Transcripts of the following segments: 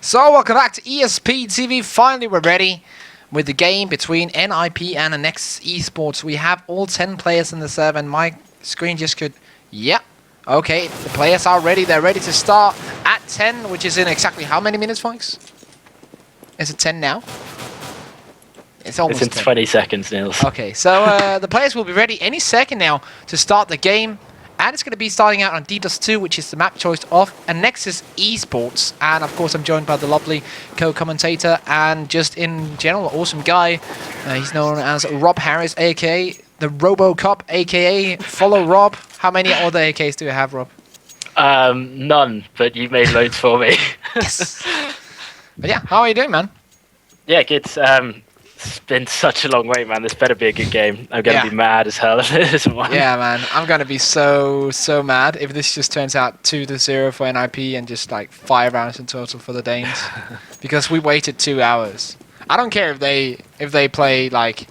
So welcome back to ESP TV. Finally we're ready with the game between NiP and Anexis Esports. We have all 10 players in the server and my screen just could... Yeah. Okay, the players are ready. They're ready to start at 10, which is in exactly how many minutes, folks? Is it 10 now? It's almost It's in 10. 20 seconds, Niels. Okay, so the players will be ready any second now to start the game. And it's going to be starting out on virtus.pro, which is the map choice of Anexis Esports. And of course, I'm joined by the lovely co-commentator and just in general, awesome guy. He's known as Rob Harris, aka the RoboCop, aka Follow Rob. How many other AKs do you have, Rob? None, but you've made loads for me. Yes. But yeah, how are you doing, man? Yeah, good. It's been such a long wait, man. This better be a good game. I'm going to be mad as hell if it isn't one. Yeah, man. I'm going to be so mad if this just turns out 2-0 for NiP and just like 5 rounds in total for the Danes. Because we waited 2 hours. I don't care if they play like...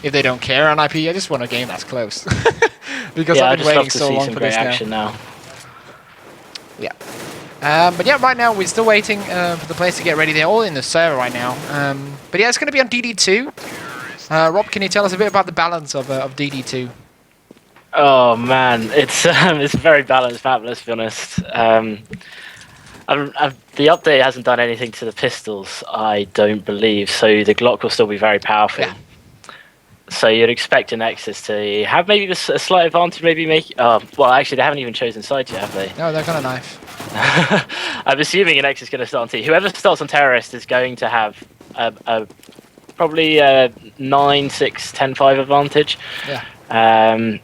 If they don't care on NiP, I just want a game that's close. Because yeah, I've been waiting so long for this action now. Yeah. But yeah, right now we're still waiting for the players to get ready. They're all in the server right now. But yeah, it's going to be on DD2. Rob, can you tell us a bit about the balance of DD2? Oh man, it's a very balanced map. Let's be honest. The update hasn't done anything to the pistols, I don't believe. So the Glock will still be very powerful. Yeah. So you'd expect Anexis to have maybe a slight advantage, maybe make... well, actually, they haven't even chosen sides yet, have they? No, they're going to knife. I'm assuming Anexis is going to start on T. Whoever starts on Terrorist is going to have probably a 9, 6, 10, 5 advantage. Yeah.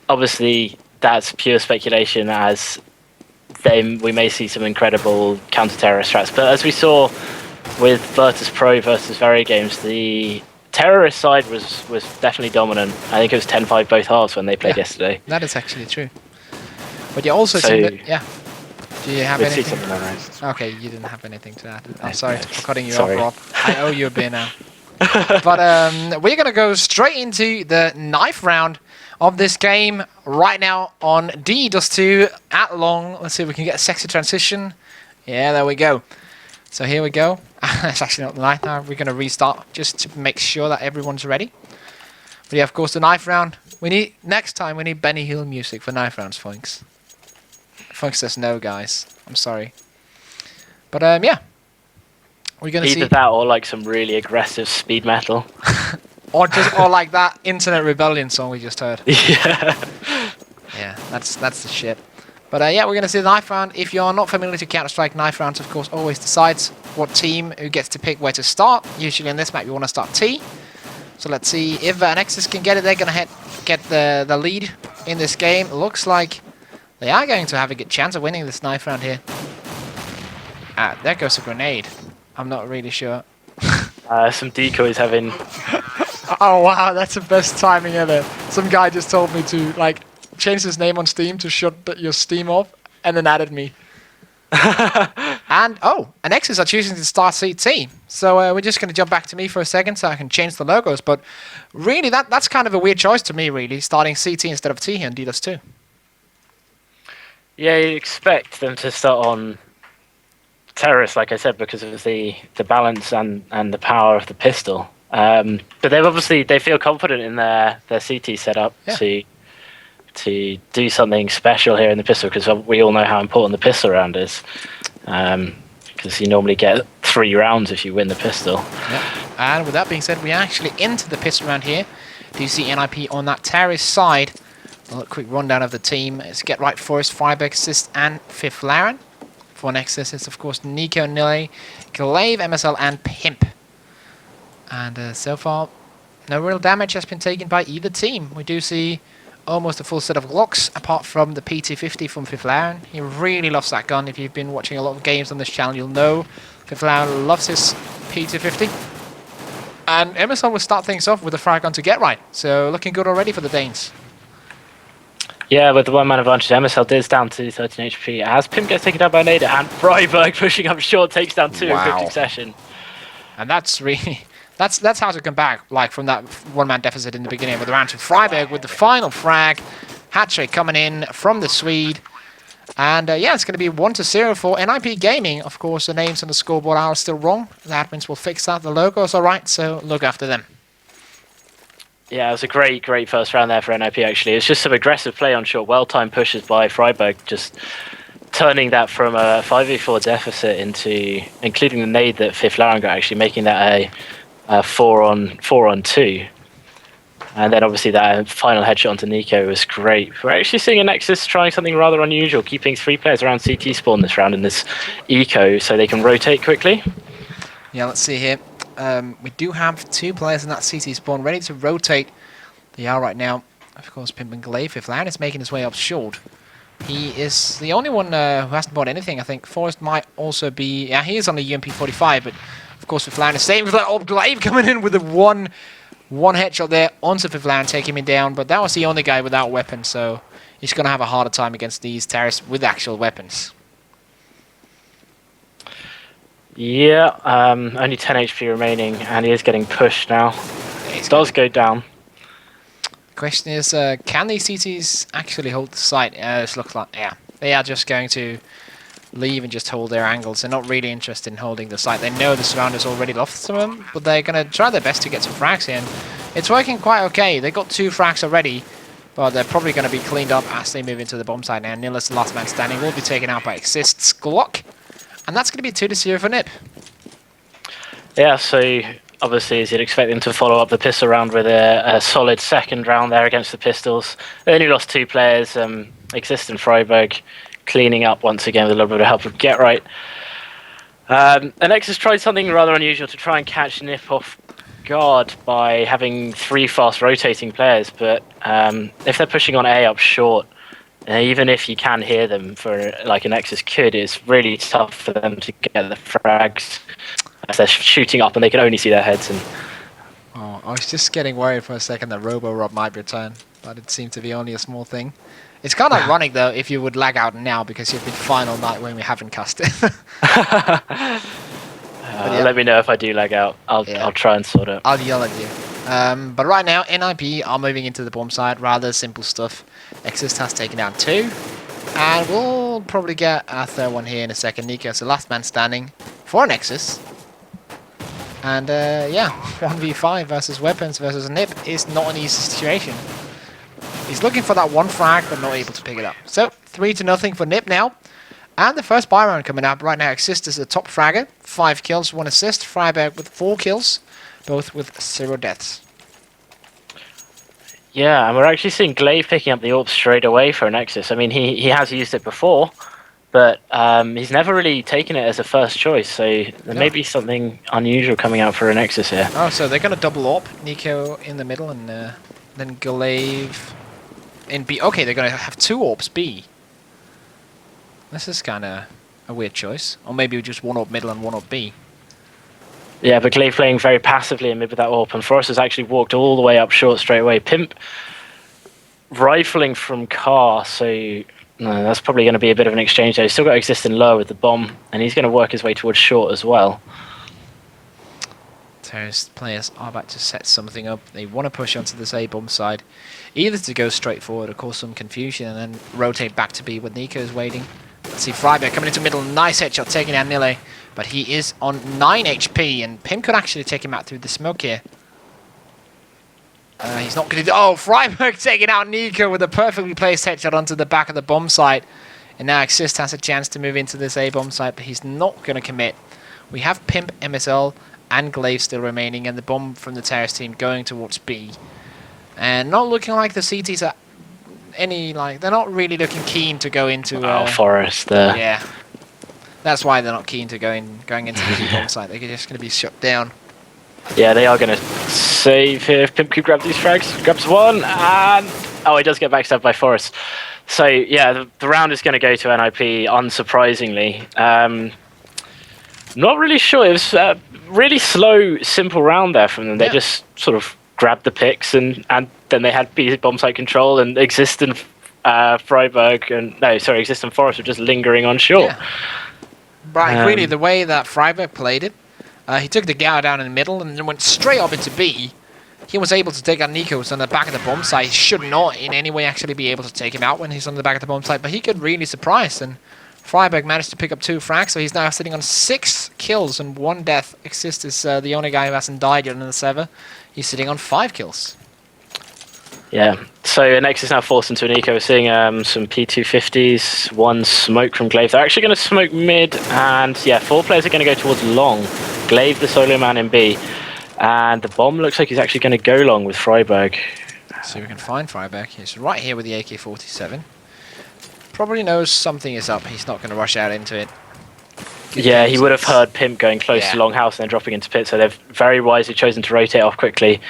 Obviously, that's pure speculation as we may see some incredible counter-terrorist strats. But as we saw with virtus.pro versus Very Games, the Terrorist side was definitely dominant. I think it was 10-5 both halves when they played yesterday. That is actually true. But you also see that, yeah. Do you have anything? Okay, you didn't have anything to add. I'm sorry for cutting you off, Rob. I owe you a beer now. But we're going to go straight into the knife round of this game right now on D-Dust2 at long. Let's see if we can get a sexy transition. Yeah, there we go. So here we go. It's actually not the knife now. We're going to restart just to make sure that everyone's ready. But yeah, of course, the knife round. Next time we need Benny Hill music for knife rounds, Funks. Funks says no, guys. I'm sorry. But yeah. We're going to see... Either that or like some really aggressive speed metal. or like that Internet Rebellion song we just heard. Yeah. Yeah, that's the shit. But yeah, we're going to see the knife round. If you're not familiar to Counter-Strike, knife rounds, of course, always decides what team who gets to pick where to start. Usually in this map, you want to start T. So let's see if Anexis can get it. They're going to get the lead in this game. It looks like they are going to have a good chance of winning this knife round here. There goes a grenade. I'm not really sure. Some decoys having... Oh, wow, that's the best timing ever. Some guy just told me to, like... changed his name on Steam to shut your Steam off, and then added me. And, Anexis are choosing to start CT. So we're just going to jump back to me for a second so I can change the logos. But really, that's kind of a weird choice to me, really, starting CT instead of T here in D-Dust2. Yeah, you expect them to start on Terrorist, like I said, because of the balance and the power of the pistol. But they feel confident in their CT setup to do something special here in the pistol, because we all know how important the pistol round is. Because you normally get 3 rounds if you win the pistol. Yeah. And with that being said, we actually into the pistol round here. Do you see NiP on that terrorist side? A quick rundown of the team. It's Get Right, Forest, Fireberg, Assist, and Fifth Laren. For Anexis, it's of course Nico, Nile, Glaive, MSL, and Pimp. And so far, no real damage has been taken by either team. We do see almost a full set of Glocks, apart from the PT50 from Fifth Laren. He really loves that gun. If you've been watching a lot of games on this channel, you'll know Fifth Laren loves his PT50. And Emerson will start things off with a frag gun to Get Right. So looking good already for the Danes. Yeah, with the one-man advantage, MSL is down to 13 HP as Pim gets taken down by Nader, and Freiberg pushing up short takes down 2 in quick succession. And that's really... That's how to come back, like, from that one-man deficit in the beginning of the round. To Freiberg with the final frag. Hat-trick coming in from the Swede. And yeah, it's going to be 1-0 for NiP Gaming. Of course, the names on the scoreboard are still wrong. The admins will fix that. The logo's all right, so look after them. Yeah, it was a great first round there for NiP, actually. It's just some aggressive play on short, well-timed pushes by FragOut, just turning that from a 5v4 deficit into, including the nade that Fifth Lauren got, actually making that a 4-on-2. And then obviously that final headshot onto Nico was great. We're actually seeing Anexis trying something rather unusual, keeping 3 players around CT spawn this round in this eco so they can rotate quickly. Yeah, let's see here. We do have 2 players in that CT spawn ready to rotate. They are right now. Of course, Pimp and Glaive. If Lan is making his way up short, he is the only one who hasn't bought anything. I think Forrest might also be... Yeah, he is on the UMP 45, but of course, if Lan is staying with that old Glaive coming in with the one headshot there onto Fivlan, taking him down, but that was the only guy without weapons, so he's going to have a harder time against these terrorists with actual weapons. Yeah, only 10 HP remaining, and he is getting pushed now. It does go down. The question is, can these CTs actually hold the site? It looks like, yeah, they are just going to leave and just hold their angles. They're not really interested in holding the site. They know the surrounders already lost to them, but they're going to try their best to get some frags in. It's working quite okay. They got 2 frags already, but they're probably going to be cleaned up as they move into the bomb site now. Nillis, the last man standing, will be taken out by Exist's Glock, and that's going to be 2-0 for NiP. Yeah, so obviously, as you'd expect them to follow up the pistol round with a solid second round there against the pistols. They only lost 2 players, Exist and Freiburg, cleaning up once again with a little bit of help from Get Right. Anexis tried something rather unusual to try and catch NiP off guard by having 3 fast rotating players, but if they're pushing on A up short, even if you can hear them for like Anexis could, it's really tough for them to get the frags as they're shooting up and they can only see their heads. And oh, I was just getting worried for a second that Robo-Rob might return, but it seemed to be only a small thing. It's kind of ironic, though, if you would lag out now, because you've been fine all night when we haven't cast it. Yeah. Let me know if I do lag out. I'll try and sort it. I'll yell at you. But right now, NiP are moving into the bomb side. Rather simple stuff. Exist has taken down 2. And we'll probably get a third one here in a second. Nico's the last man standing for Anexis. And yeah, 1v5 versus weapons versus NiP is not an easy situation. He's looking for that 1 frag, but not able to pick it up. So, 3-0 for NiP now. And the first buy round coming up. Right now, Exist is the top fragger. 5 kills, 1 assist. Freiburg with 4 kills, both with 0 deaths. Yeah, and we're actually seeing Glaive picking up the AWP straight away for Anexis. I mean, he has used it before, but he's never really taken it as a first choice. So there may be something unusual coming out for Anexis here. Oh, so they're going to double AWP. Nico in the middle, and then Glaive in B. Okay, they're going to have 2 AWPs B. This is kind of a weird choice. Or maybe just 1 AWP middle and 1 AWP B. Yeah, but Glaive playing very passively in mid with that AWP, and Forrest has actually walked all the way up short straight away. Pimp rifling from car, so no, that's probably going to be a bit of an exchange there. He's still got Exist in low with the bomb, and he's going to work his way towards short as well. Terrorist players are about to set something up. They want to push onto this A bomb side, either to go straight forward or cause some confusion and then rotate back to B when Nico is waiting. Let's see Freiburg coming into middle. Nice headshot taking down Nille, but he is on 9 HP and Pim could actually take him out through the smoke here. He's not going to do... Oh, Freiburg taking out Nico with a perfectly placed headshot onto the back of the bomb site. And now Exist has a chance to move into this A bomb site, but he's not going to commit. We have Pimp, MSL, and Glaive still remaining, and the bomb from the terrorist team going towards B. And not looking like the CTs are any, like, they're not really looking keen to go into... Forest there. Yeah. That's why they're not keen to going into the bomb site. They're just going to be shut down. Yeah, they are going to save here. If Pimp could grab these frags, grabs 1, and... Oh, he does get backstabbed by Forrest. So, yeah, the round is going to go to NiP, unsurprisingly. Not really sure. It was a really slow, simple round there from them. They just sort of grabbed the picks, and then they had B bomb site control, and Exist and Freiburg, and... No, sorry, Exist and Forrest were just lingering on shore. Yeah. But really, the way that Freiburg played it, he took the Gao down in the middle and then went straight up into B. he was able to take out Nico, who's on the back of the bomb site. He should not in any way actually be able to take him out when he's on the back of the bomb site, but he could really surprise, and FragOut managed to pick up 2 frags, so he's now sitting on 6 kills and 1 death. Anexis is the only guy who hasn't died yet in the server. He's sitting on 5 kills. Yeah, so Anexis is now forced into an eco. We're seeing some P250s, 1 smoke from Glaive. They're actually going to smoke mid, and yeah, 4 players are going to go towards long. Glaive, the solo man in B, and the bomb looks like he's actually going to go long with FragOut. See if we can find FragOut. He's right here with the AK-47. Probably knows something is up. He's not going to rush out into it. Yeah, he would have heard Pimp going close to Longhouse and then dropping into pit, so they've very wisely chosen to rotate off quickly.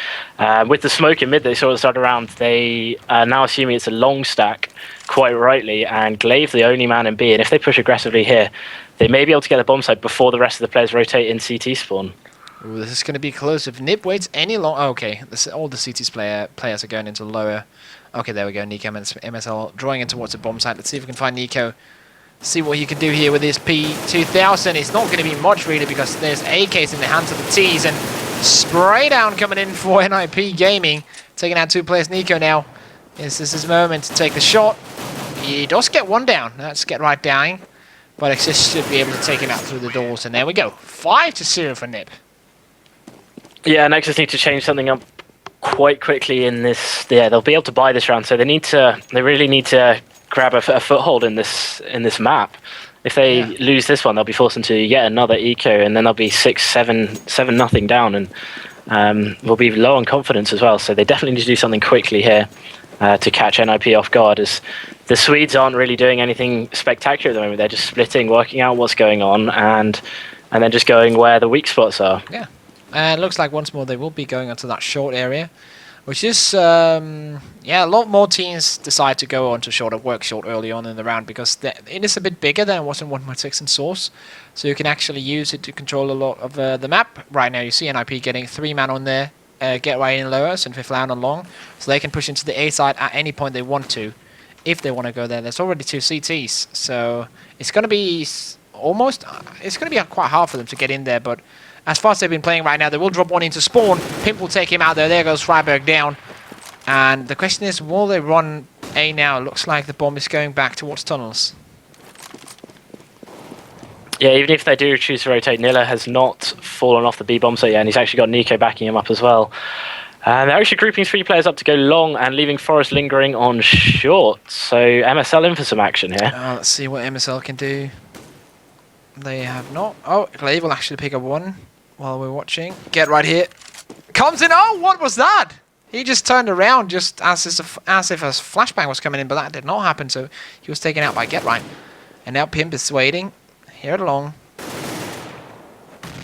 With the smoke in mid they saw at the start of the round, they are now assuming it's a long stack, quite rightly, and Glaive the only man in B, and if they push aggressively here, they may be able to get the bomb site before the rest of the players rotate in CT spawn. Ooh, this is going to be close. If NiP waits any long... Oh, okay, all the CT's players are going into lower... Okay, there we go, Nico and MSL drawing in towards the bomb site. Let's see if we can find Nico. See what he can do here with his P2000. It's not going to be much really because there's AKs in the hands of the T's, and spray down coming in for NiP Gaming, taking out 2 players. Nico now, this is his moment to take the shot. He does get 1 down. That's get right down, but Anexis should be able to take him out through the doors, and there we go, 5-0 for NiP. Yeah, Anexis need to change something up quite quickly in this. Yeah, they'll be able to buy this round, so they really need to grab a foothold in this map. If they lose this one, they'll be forced into yet another eco, and then they'll be 7-0 down, and will be low on confidence as well. So they definitely need to do something quickly here to catch NiP off guard, as the Swedes aren't really doing anything spectacular at the moment. They're just splitting, working out what's going on, and then just going where the weak spots are. Yeah, and it looks like once more they will be going onto that short area, which is, yeah, a lot more teams decide to go on to short or work short early on in the round because it is a bit bigger than it was in 1.6 in Source. So you can actually use it to control a lot of the map. Right now you see NiP getting 3 man on there, get right in lowers and 5th round on long. So they can push into the A side at any point they want to, if they want to go there. There's already 2 CTs, so it's going to be almost, it's going to be quite hard for them to get in there, but as far as they've been playing right now, they will drop 1 into spawn. Pimp will take him out there. There goes FragOut down. And the question is, will they run A now? Looks like the bomb is going back towards tunnels. Yeah, even if they do choose to rotate, Nilla has not fallen off the B bomb site yet, and he's actually got Nico backing him up as well. And they're actually grouping 3 players up to go long and leaving Forest lingering on short. So MSL in for some action here. Let's see what MSL can do. They have not. Oh, Glaive will actually pick up 1 while we're watching. Get right here. Comes in. Oh, what was that? He just turned around just as if a flashbang was coming in, but that did not happen. So he was taken out by Get Right. And now Pimp is waiting here at long.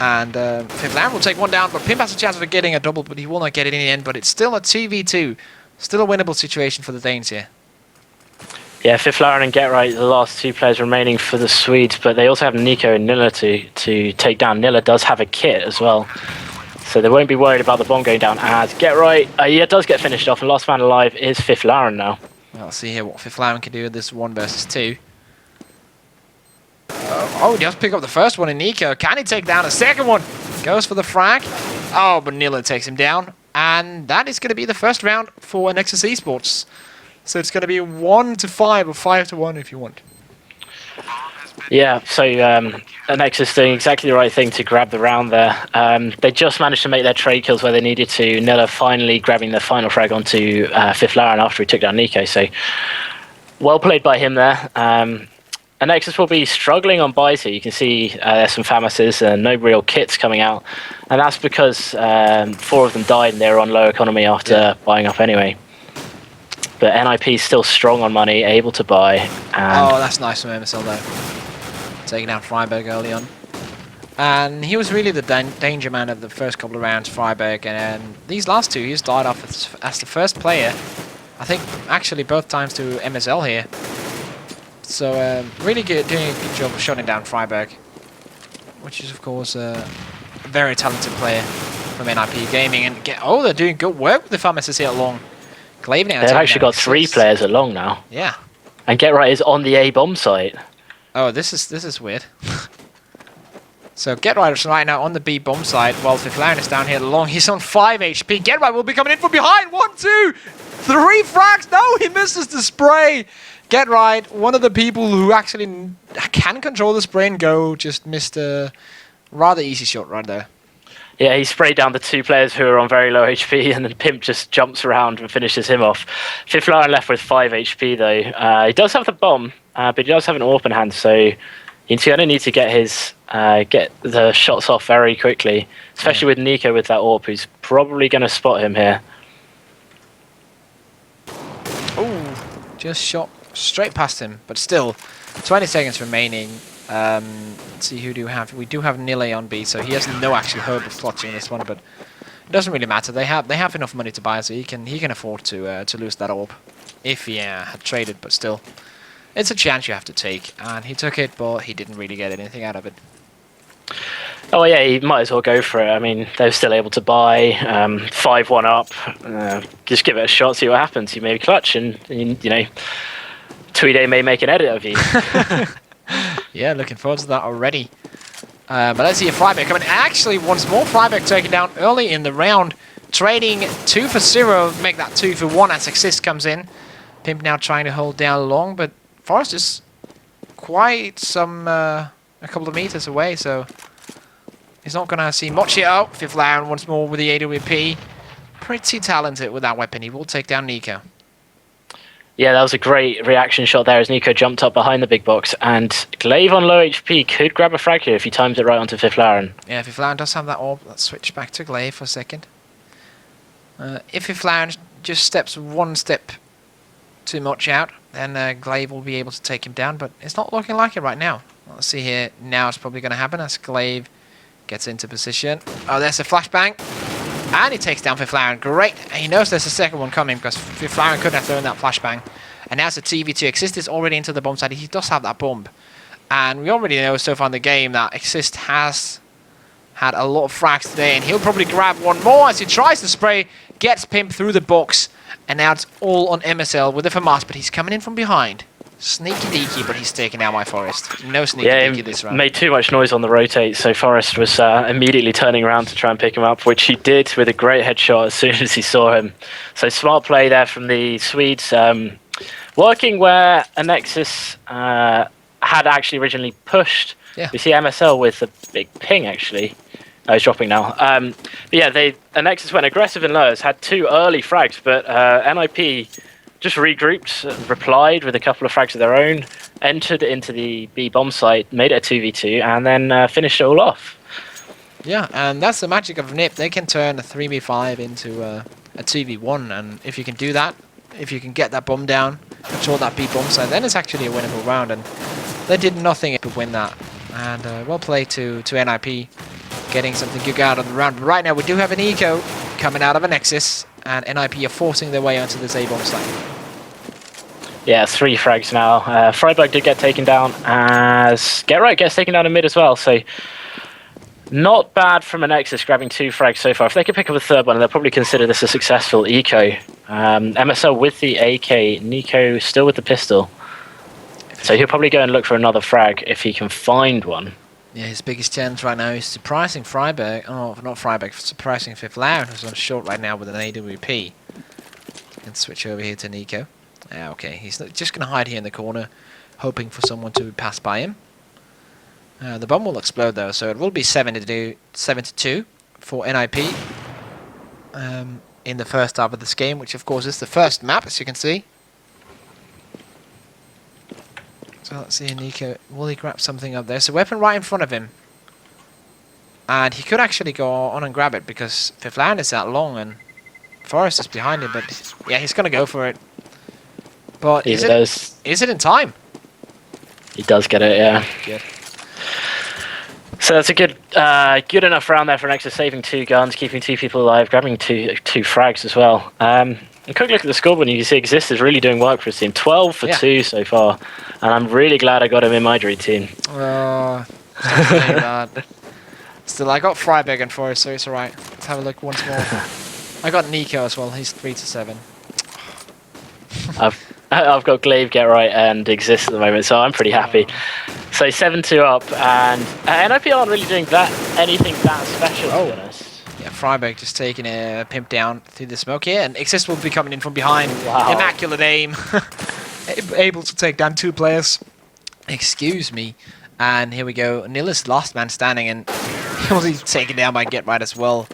And 5th round will take 1 down, but Pimp has a chance of getting a double, but he will not get it in the end. But it's still a 2v2. Still a winnable situation for the Danes here. Yeah, 5th Lauren and Get Right, the last 2 players remaining for the Swedes, but they also have Nico and Nilla to take down. Nilla does have a kit as well, so they won't be worried about the bomb going down as Get Right, yeah, does get finished off, and last man alive is 5th Lauren now. Well, let's see here what 5th Lauren can do with this 1 versus 2. Oh, he does pick up the first one in Nico. Can he take down a second one? Goes for the frag. Oh, but Nilla takes him down, and that is going to be the first round for Anexis Esports. So it's going to be 1-5 or 5-1 if you want. Yeah, so Anexis doing exactly the right thing to grab the round there. They just managed to make their trade kills where they needed to. Nilla finally grabbing the final frag onto 5th Lauren after he took down Nico. So well played by him there. Anexis will be struggling on buys here. You can see there's some Famises and no real kits coming out. And that's because 4 of them died and they were on low economy after buying up anyway. But NiP is still strong on money, able to buy. And oh, that's nice from MSL though. Taking out FragOut early on. And he was really the danger man of the first couple of rounds, FragOut. And these last 2, he's died off as the first player. I think actually both times to MSL here. So really doing a good job of shutting down FragOut. Which is of course a very talented player from NiP Gaming. And they're doing good work with the Famises here at long. They've actually got 3 players along now. Yeah. And Get Right is on the A bomb site. Oh, this is weird. So GetRight is right now on the B bomb side, while Fiflarin is down here long. He's on 5 HP. GetRight will be coming in from behind. 1, 2, 3 frags. No, he misses the spray. GetRight, one of the people who actually can control the spray and go, just missed a rather easy shot right there. Yeah, he sprayed down the 2 players who are on very low HP, and then Pimp just jumps around and finishes him off. Fiflarin left with 5 HP though. He does have the bomb, but he does have an AWP in hand, so he's going to need to get his get the shots off very quickly, especially with NiKo with that AWP, who's probably going to spot him here. Oh, just shot straight past him, but still, 20 seconds remaining. Let's see, who do we have? We do have Nile on B, so he has no actual hope of clutching this one, but it doesn't really matter. They have enough money to buy, so he can afford to lose that AWP if he had traded, but still. It's a chance you have to take, and he took it, but he didn't really get anything out of it. Oh yeah, he might as well go for it. I mean, they're still able to buy 5-1 up. Just give it a shot, see what happens. You may clutch, and you know, Tweede may make an edit of you. Yeah, looking forward to that already. But let's see if Freiberg coming. Actually, once more, Freiberg taken down early in the round, trading 2 for 0, make that 2 for 1 as Exist comes in. Pimp now trying to hold down long, but Forest is quite a couple of meters away, so he's not going to see much here. Oh, Fiflarin once more with the AWP. Pretty talented with that weapon. He will take down NiKo. Yeah, that was a great reaction shot there as NiKo jumped up behind the big box, and Glaive on low HP could grab a frag here if he times it right onto Fiflarin. Yeah, Fiflarin does have that orb. Let's switch back to Glaive for a second. If Fiflarin just steps 1 step too much out, then Glaive will be able to take him down, but it's not looking like it right now. Let's see here. Now it's probably going to happen as Glaive gets into position. Oh, there's a flashbang. And he takes down Fiflarin. Great. And he knows there's a second one coming because Fiflarin couldn't have thrown that flashbang. And now it's a TV2. Exist is already into the bomb side. He does have that bomb. And we already know so far in the game that Exist has had a lot of frags today. And he'll probably grab one more as he tries to spray. Gets Pimp through the box. And now it's all on MSL with the FAMAS. But he's coming in from behind. Sneaky deaky, but he's taking out my Forest. No sneaky deaky this round. Made too much noise on the rotate, so Forest was immediately turning around to try and pick him up, which he did with a great headshot as soon as he saw him. So smart play there from the Swedes. Working where Anexis had actually originally pushed. Yeah. We see MSL with a big ping, actually. Oh, he's dropping now. But yeah, Anexis went aggressive in lowers, had 2 early frags, but NiP just regrouped, replied with a couple of frags of their own, entered into the B bomb site, made it a 2v2, and then finished it all off. Yeah, and that's the magic of NiP. They can turn a 3v5 into a 2v1, and if you can do that, if you can get that bomb down, control that B bomb site, then it's actually a winnable round, and they did nothing to win that. And well played to NiP, getting something good out of the round. But right now we do have an eco coming out of Anexis, and NiP are forcing their way onto this A-bomb site. Yeah, 3 frags now. Freiberg did get taken down as GetRight gets taken down in mid as well, so not bad from Anexis grabbing 2 frags so far. If they could pick up a 3rd one, they'll probably consider this a successful eco. MSL with the AK, NiKo still with the pistol. So he'll probably go and look for another frag if he can find one. Yeah, his biggest chance right now is surprising Freiberg. Oh, not Freiberg, surprising Fiflarin, who's on short right now with an AWP. Can switch over here to NiKo. Okay, he's just going to hide here in the corner, hoping for someone to pass by him. The bomb will explode though, so it will be 7-2 for NiP in the first half of this game, which of course is the first map, as you can see. So let's see, NiKo, will he grab something up there? There's a weapon right in front of him. And he could actually go on and grab it because Fiflarin is that long and Forest is behind him, but yeah, he's going to go for it. But is it in time? He does get it, yeah. Good. So that's a good enough round there for Anexis, saving 2 guns, keeping 2 people alive, grabbing two frags as well. A quick look at the scoreboard, and you can see Exist is really doing work for his team. 12 for 2 so far, and I'm really glad I got him in my dream team. Still, I got Freiberg and Forest, so it's alright. Let's have a look once more. I got NiKo as well, he's 3-7. I've got Glaive, Get Right, and Exist at the moment, so I'm pretty happy. So 7-2 up, and NiP aren't really doing anything that special, to be honest. Yeah, FragOut just taking a pimp down through the smoke here, and Exist will be coming in from behind. Wow. Immaculate aim. Able to take down 2 players. Excuse me. And here we go. Nil is last man standing, and he's taken down by Get Right as well.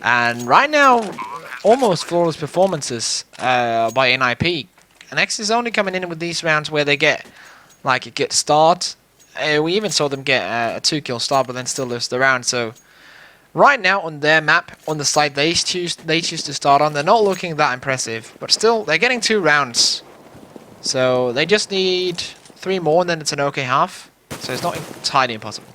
And right now, almost flawless performances by NiP. Anexis is only coming in with these rounds where they get like a good start. We even saw them get a 2-kill start, but then still lose the round. So right now on their map, on the side they choose to start on, they're not looking that impressive, but still they're getting 2 rounds. So they just need 3 more, and then it's an okay half. So it's not entirely impossible.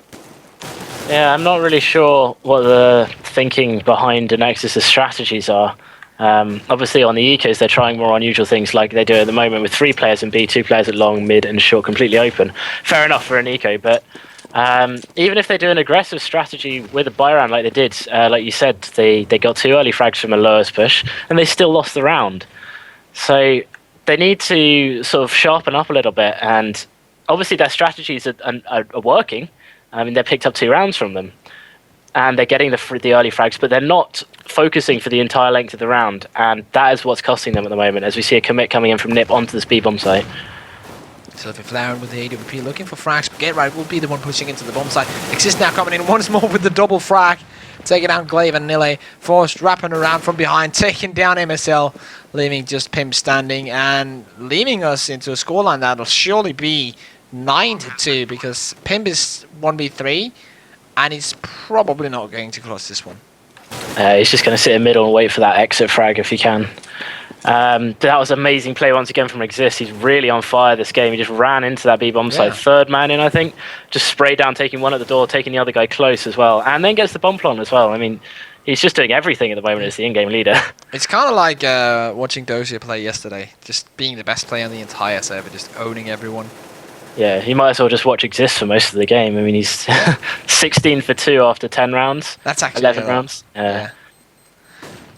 Yeah, I'm not really sure what the thinking behind Anexis' strategies are. Obviously on the ecos they're trying more unusual things like they do at the moment with 3 players in B, 2 players at long, mid and short completely open. Fair enough for an eco, but even if they do an aggressive strategy with a buy round like they did, like you said, they got 2 early frags from a lowest push and they still lost the round. So they need to sort of sharpen up a little bit, and obviously their strategies are working. I mean, they picked up 2 rounds from them, and they're getting the early frags, but they're not focusing for the entire length of the round, and that is what's costing them at the moment, as we see a commit coming in from NiP onto the speed bomb site. So if Flower with the AWP looking for frags, but Get Right will be the one pushing into the bomb site. Exist now coming in once more with the double frag, taking down Glaive and Nile. Forced wrapping around from behind, taking down MSL, leaving just Pimp standing, and leaving us into a scoreline that'll surely be 9-2, because Pimp is 1v3, and he's probably not going to close this one. He's just going to sit in the middle and wait for that exit frag if he can. That was amazing play once again from Exist. He's really on fire this game. He just ran into that B-bomb site, 3rd man in, I think. Just sprayed down, taking one at the door, taking the other guy close as well, and then gets the bomb plon as well. I mean, he's just doing everything at the moment as the in-game leader. It's kind of like watching Dozier play yesterday, just being the best player on the entire server, just owning everyone. Yeah, he might as well just watch Exist for most of the game. I mean, he's 16 for 2 after 10 rounds. That's actually 11 rounds. Yeah.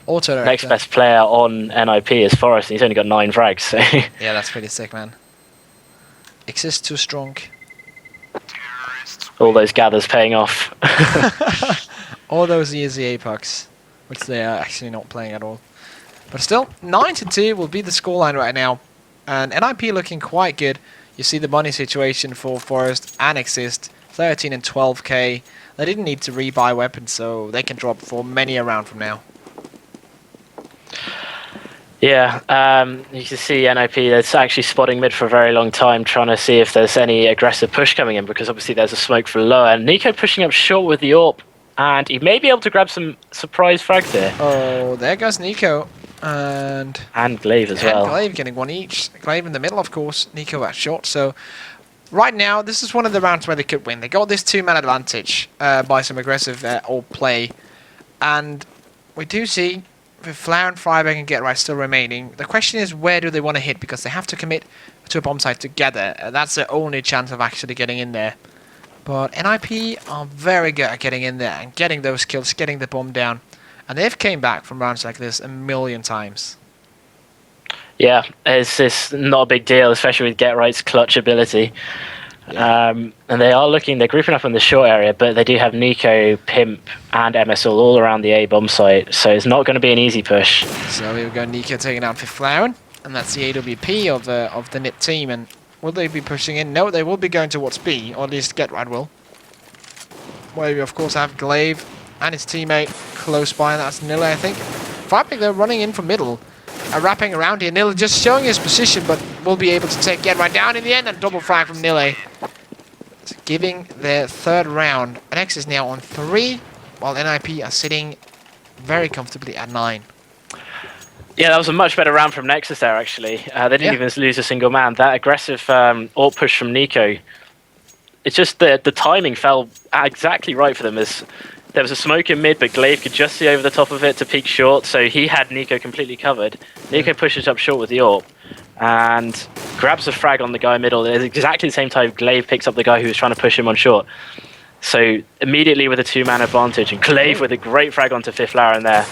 Auto next best player on NiP is Forest, and he's only got 9 frags. So. Yeah, that's pretty sick, man. Exist too strong. All those gathers paying off. All those easy Apex, which they are actually not playing at all. But still, 9-2 will be the scoreline right now. And NiP looking quite good. You see the money situation for Forest and Exist, 13 and 12k. They didn't need to rebuy weapons, so they can drop for many a round from now. Yeah, you can see NiP that's actually spotting mid for a very long time, trying to see if there's any aggressive push coming in, because obviously there's a smoke for lower. And Nico pushing up short with the AWP, and he may be able to grab some surprise frags there. Oh, there goes Nico. And Glaive as well. Glaive getting one each. Glaive in the middle, of course. Nico at short. So right now, this is one of the rounds where they could win. They got this 2-man advantage by some aggressive AWP play. And we do see with Flower and FragOut and Get Right still remaining. The question is, where do they want to hit? Because they have to commit to a bomb site together. That's their only chance of actually getting in there. But NiP are very good at getting in there and getting those kills, getting the bomb down. And they've came back from rounds like this a million times. Yeah, it's not a big deal, especially with Get Right's clutch ability. Yeah. And they're grouping up in the short area, but they do have Nico, Pimp, and MSL all around the A bomb site, so it's not going to be an easy push. So here we go, Nico taking out 5th Flower, and that's the AWP of the NiP team. And will they be pushing in? No, they will be going towards B, or at least Get Right will. Where we of course have Glaive and his teammate close by, and that's Nilla, I think. FragOut, they're running in from middle, wrapping around here. Nilla just showing his position, but will be able to take Get Right down in the end, and double frag from Nilla. So giving their 3rd round. Anexis is now on 3, while NiP are sitting very comfortably at 9. Yeah, that was a much better round from Nexus there, actually. They didn't even lose a single man. That aggressive AWP push from Nico, it's just the timing fell exactly right for them, as there was a smoke in mid, but Glaive could just see over the top of it to peek short, so he had Nico completely covered. Nico pushes up short with the AWP and grabs a frag on the guy middle. At exactly the same time, Glaive picks up the guy who was trying to push him on short. So immediately with a 2-man advantage, and Glaive with a great frag onto 5th Flower in there.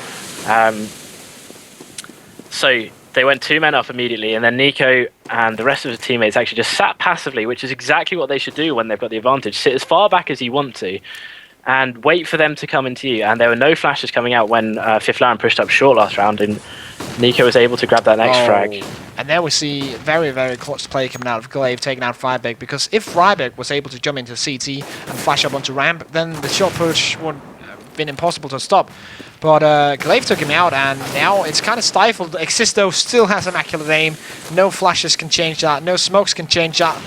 So they went 2 men up immediately, and then Nico and the rest of his teammates actually just sat passively, which is exactly what they should do when they've got the advantage. Sit as far back as you want to, and wait for them to come into you. And there were no flashes coming out when Fiflaren pushed up short last round, and Nico was able to grab that next frag. And there we see very, very clutch play coming out of Glaive, taking out Frybeg, because if Frybeg was able to jump into CT and flash up onto ramp, then the shot push would have been impossible to stop. But Glaive took him out, and now it's kind of stifled. Existo still has immaculate aim. No flashes can change that. No smokes can change that.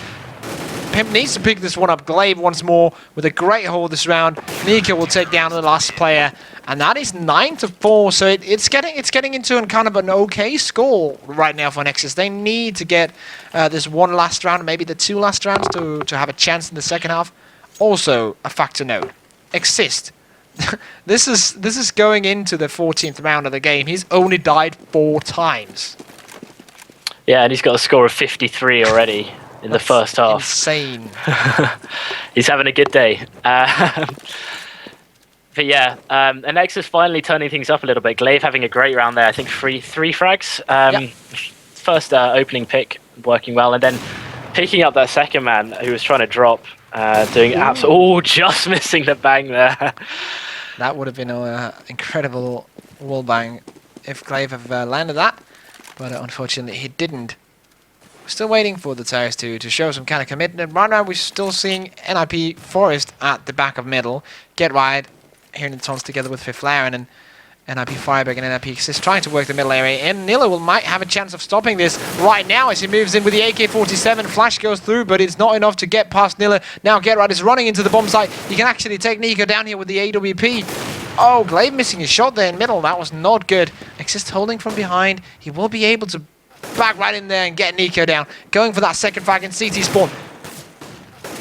Pimp needs to pick this one up. Glaive once more with a great hold this round. Nico will take down the last player, and that is 9-4. So it's getting into kind of an okay score right now for Anexis. They need to get this one last round, maybe the 2 last rounds to have a chance in the second half. Also, a fact to note: Exist. This is going into the 14th round of the game. He's only died 4 times. Yeah, and he's got a score of 53 already. In the first half. Insane. He's having a good day. But yeah, Anexis finally turning things up a little bit. Glaive having a great round there. I think three frags. Yep. First opening pick working well, and then picking up that second man who was trying to drop, doing just missing the bang there. That would have been an incredible wall bang if Glaive have landed that, but unfortunately he didn't. Still waiting for the Terrace to show some kind of commitment. Right now we're still seeing NiP Forest at the back of middle. Get wide here in the tons together with Fiflaren and NiP Frybeg and NiP Exist trying to work the middle area. And Nilla might have a chance of stopping this right now as he moves in with the AK-47. Flash goes through, but it's not enough to get past Nilla. Now Get Right is running into the bomb site. He can actually take Nico down here with the AWP. Oh, Glaive missing his shot there in middle. That was not good. Exist holding from behind. He will be able to back right in there and get Nico down. Going for that second frag in CT spawn.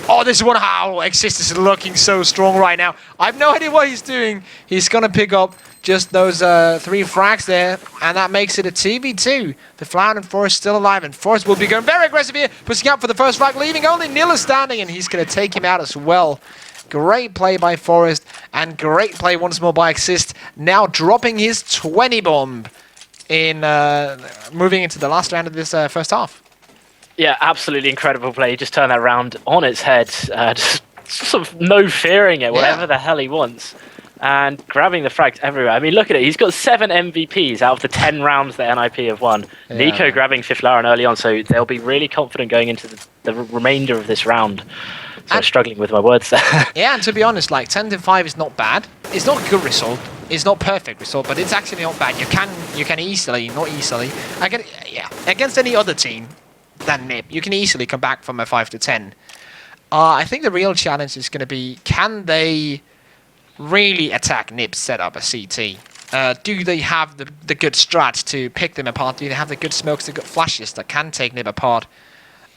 Oh, this one, how Exist is looking so strong right now. I have no idea what he's doing. He's going to pick up just those 3 frags there, and that makes it a 2v2. The Flower and Forest still alive, and Forest will be going very aggressive here, pushing out for the first frag, leaving only Nilla standing, and he's going to take him out as well. Great play by Forest, and great play once more by Exist, now dropping his 20 bomb in moving into the last round of this first half. Yeah, absolutely incredible play. He just turned that round on its head, just sort of no fearing it, whatever the hell he wants, and grabbing the frags everywhere. I mean, look at it. He's got 7 MVPs out of the 10 rounds that NiP have won. Yeah. Nico grabbing Fiflaren early on, so they'll be really confident going into the remainder of this round. So I'm struggling with my words there. Yeah, and to be honest, like 10-5 is not bad. It's not a good result. It's not perfect result, but it's actually not bad. You can easily, not easily, against any other team than NiP, you can easily come back from a 5-10. I think the real challenge is going to be, can they really attack NiP's setup as CT? Do they have the good strats to pick them apart? Do they have the good smokes, the good flashes that can take NiP apart?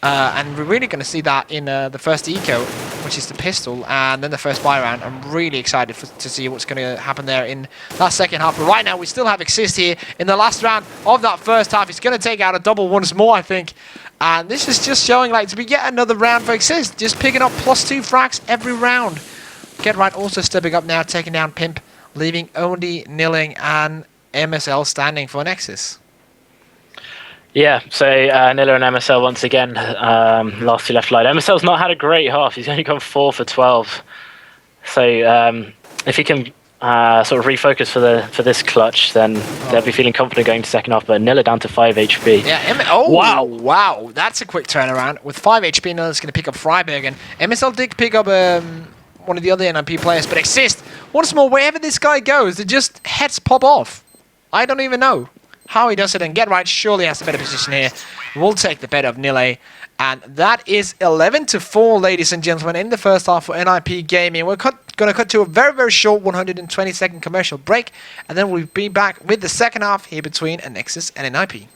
And we're really going to see that in the first eco, which is the pistol, and then the first buy round. I'm really excited to see what's going to happen there in that second half. But right now, we still have Exist here in the last round of that first half. He's going to take out a double once more, I think. And this is just showing like to be yet another round for Exist, just picking up +2 frags every round. Get Right also stepping up now, taking down Pimp, leaving only Nilling and MSL standing for Anexis. Yeah, so Nilla and MSL once again, last 2 left line. MSL's not had a great half. He's only gone 4 for 12. So if he can sort of refocus for this clutch, then they'll be feeling confident going to second half. But Nilla down to 5 HP. Yeah, wow, that's a quick turnaround. With 5 HP, Nilla's going to pick up Frybeg, and MSL did pick up one of the other NiP players. But Exist, once more, wherever this guy goes, it just heads pop off. I don't even know how he does it, and Get Right surely has a better position here. We'll take the bet of Nille, and that is 11-4, ladies and gentlemen, in the first half for NiP Gaming. We're going to cut to a very, very short 120-second commercial break, and then we'll be back with the second half here between Anexis and NiP.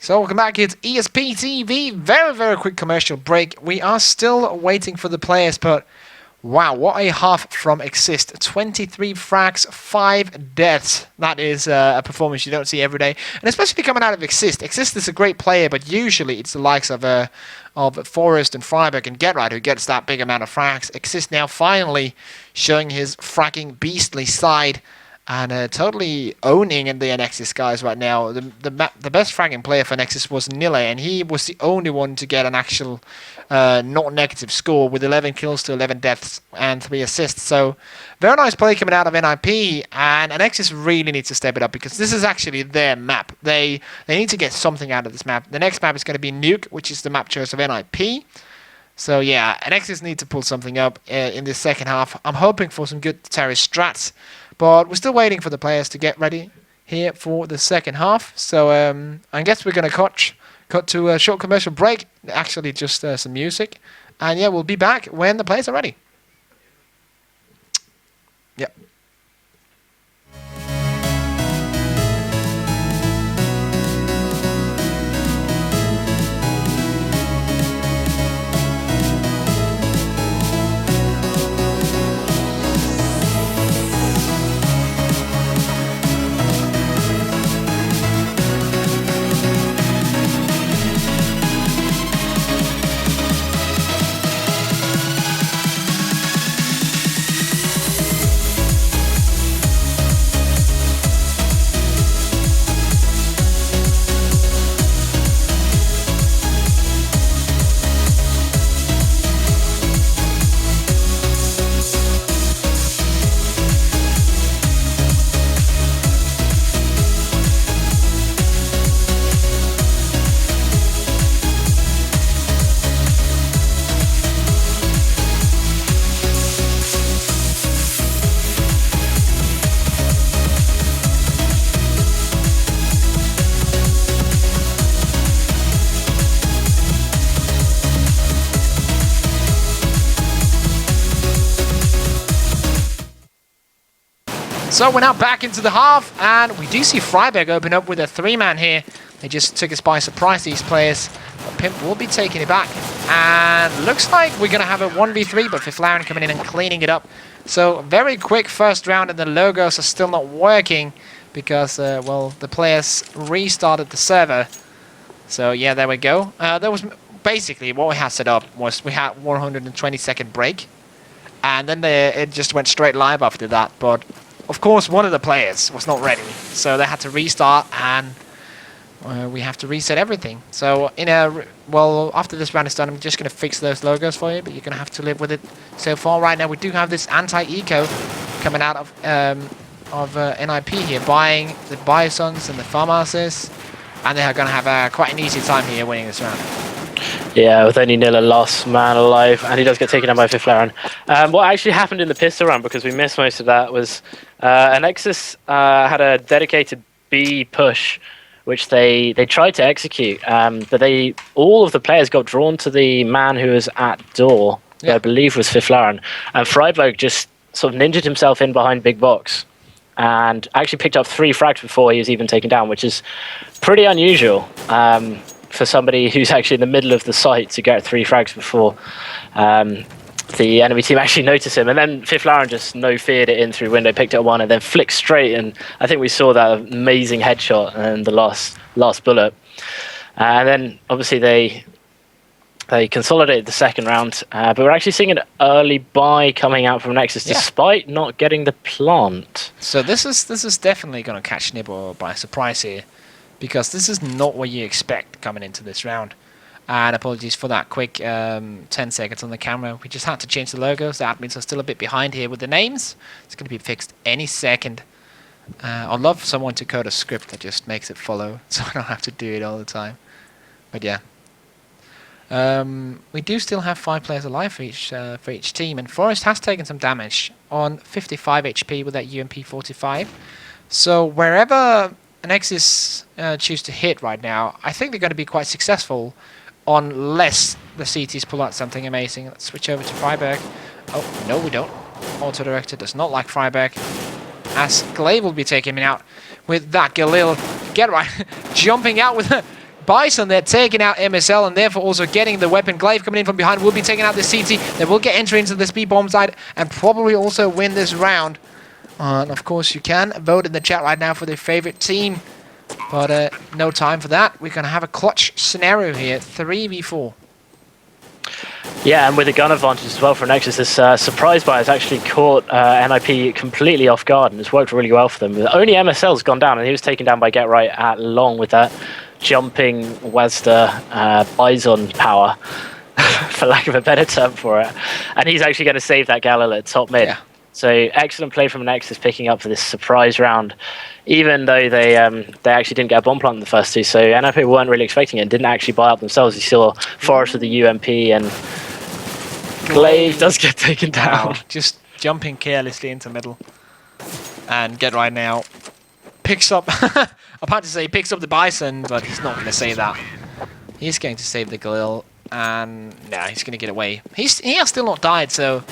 So welcome back, it's ESP TV. Very, very quick commercial break. We are still waiting for the players, but wow, what a half from Exist. 23 frags, 5 deaths. That is a performance you don't see every day. And especially coming out of Exist. Exist is a great player, but usually it's the likes of Forest and Freiburg and GetRight who gets that big amount of frags. Exist now finally showing his fragging beastly side. And totally owning in the Anexis guys right now. The best fragging player for Anexis was Nile, and he was the only one to get an actual not negative score with 11 kills to 11 deaths and 3 assists. So very nice play coming out of NiP, and Anexis really needs to step it up because this is actually their map. They need to get something out of this map. The next map is going to be Nuke, which is the map choice of NiP. So yeah, Anexis need to pull something up in this second half. I'm hoping for some good terrorist strats. But we're still waiting for the players to get ready here for the second half. So I guess we're going to cut to a short commercial break. Actually, just some music. And yeah, we'll be back when the players are ready. Yep. So we're now back into the half, and we do see Freiburg open up with a 3-man here. They just took us by surprise, these players. But Pimp will be taking it back. And looks like we're going to have a 1v3, but Fiflaren coming in and cleaning it up. So very quick first round, and the logos are still not working because, well, the players restarted the server. So yeah, there we go. That was basically what we had set up. Was we had 120-second break. And then it just went straight live after that. But of course, one of the players was not ready, so they had to restart, and we have to reset everything. So, well, after this round is done, I'm just going to fix those logos for you, but you're going to have to live with it. So far, right now, we do have this anti-eco coming out of NiP here, buying the Biosons and the Farmhouses, and they are going to have quite an easy time here winning this round. Yeah, with only Nilla last man alive, and he does get taken down by Fiflaren. What actually happened in the pistol round, because we missed most of that, was Anexis had a dedicated B push, which they tried to execute, but all of the players got drawn to the man who was at door, who I believe was Fiflaren, and Freiburg just sort of ninjaed himself in behind Big Box, and actually picked up 3 frags before he was even taken down, which is pretty unusual. For somebody who's actually in the middle of the site to get 3 frags before the enemy team actually noticed him. And then Fiflaren just no-feared it in through window, picked up 1, and then flicked straight. And I think we saw that amazing headshot and the last bullet. And then obviously they consolidated the second round, but we're actually seeing an early buy coming out from Anexis, despite not getting the plant. So this is definitely going to catch Nibble by surprise here, because this is not what you expect coming into this round. And apologies for that quick 10 seconds on the camera. We just had to change the logos. The admins are still a bit behind here with the names. It's going to be fixed any second. I'd love someone to code a script that just makes it follow, so I don't have to do it all the time. But yeah. We do still have 5 players alive for each team, and Forest has taken some damage on 55 HP with that UMP 45. So wherever Anexis choose to hit right now, I think they're going to be quite successful unless the CTs pull out something amazing. Let's switch over to Freiburg. Oh, no we don't. Auto-director does not like Freiburg, as Glaive will be taking him out with that Galil. Get right, jumping out with a Bison, they're taking out MSL and therefore also getting the weapon. Glaive coming in from behind will be taking out the CT. They will get entry into the speed bomb side and probably also win this round. And of course, you can vote in the chat right now for their favorite team. But no time for that. We're going to have a clutch scenario here, 3v4. Yeah, and with a gun advantage as well for Anexis, this surprise buy has actually caught NiP completely off guard, and it's worked really well for them. Only MSL's gone down, and he was taken down by Get Right at long with that jumping Wazda Bison power, for lack of a better term for it. And he's actually going to save that Galil at top mid. Yeah. So excellent play from Anexis picking up for this surprise round, even though they actually didn't get a bomb plant in the first two. So NiP weren't really expecting it and didn't actually buy up themselves. You saw Forest with the UMP, and Glaive does get taken down. Wow. Just jumping carelessly into middle. And Get Right now picks up, I'm about to say picks up the Bison, but he's not going to say that. He's going to save the Galil, and nah, he's going to get away. He has still not died, so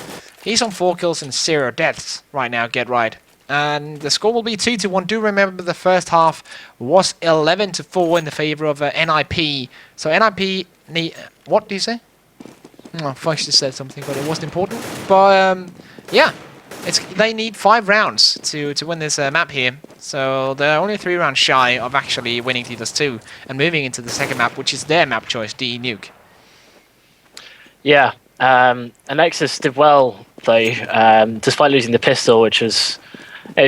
he's on 4 kills and 0 deaths right now, Get Right. And the score will be 2-1. Do remember the first half was 11-4 in the favor of NiP. So NiP need... What do you say? Oh, I just said something, but it wasn't important. But yeah, they need 5 rounds to win this map here. So they're only 3 rounds shy of actually winning Titas 2 and moving into the second map, which is their map choice, DE Nuke. Yeah, Anexis did well though, despite losing the pistol, which was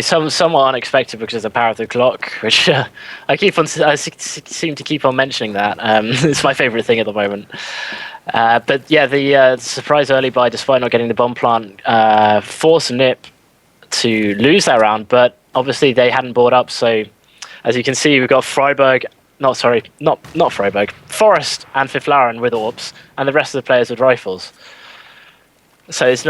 somewhat unexpected because of the power of the clock, which I seem to keep on mentioning that. It's my favourite thing at the moment. But yeah, the surprise early buy, despite not getting the bomb plant, forced NiP to lose that round. But obviously they hadn't bought up, so as you can see, we've got not Freiburg, Forest and Fiflaren with orbs, and the rest of the players with rifles. So it's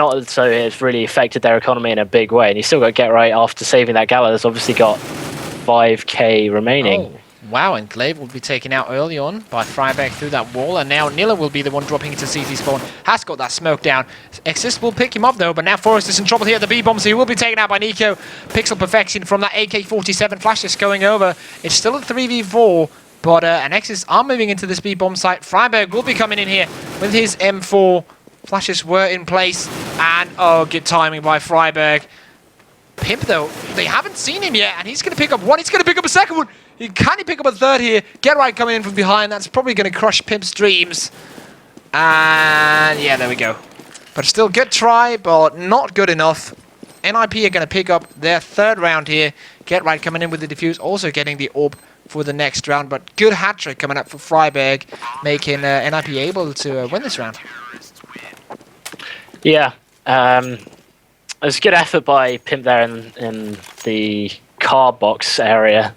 really affected their economy in a big way, and you still got to Get Right after saving that Gala. That's obviously got 5k remaining. Oh, wow, and Glaive will be taken out early on by Freiburg through that wall, and now Nilla will be the one dropping into CT spawn. Has got that smoke down. Exist will pick him up though, but now Forrest is in trouble here at the B-bomb, so he will be taken out by Nico. Pixel perfection from that AK-47 flash is going over. It's still a 3v4. But Anexis are moving into this B-bomb site. Freiburg will be coming in here with his M4. Flashes were in place. And, oh, good timing by Freiburg. Pimp, though, they haven't seen him yet. And he's going to pick up one. He's going to pick up a second one. Can he pick up a third here? Get Right coming in from behind. That's probably going to crush Pimp's dreams. And, yeah, there we go. But still, good try, but not good enough. NiP are going to pick up their 3rd round here. Get Right coming in with the defuse. Also getting the orb for the next round, but good hat-trick coming up for Freiburg, making NiP able to win this round. Yeah, it was a good effort by Pimp there in the car box area,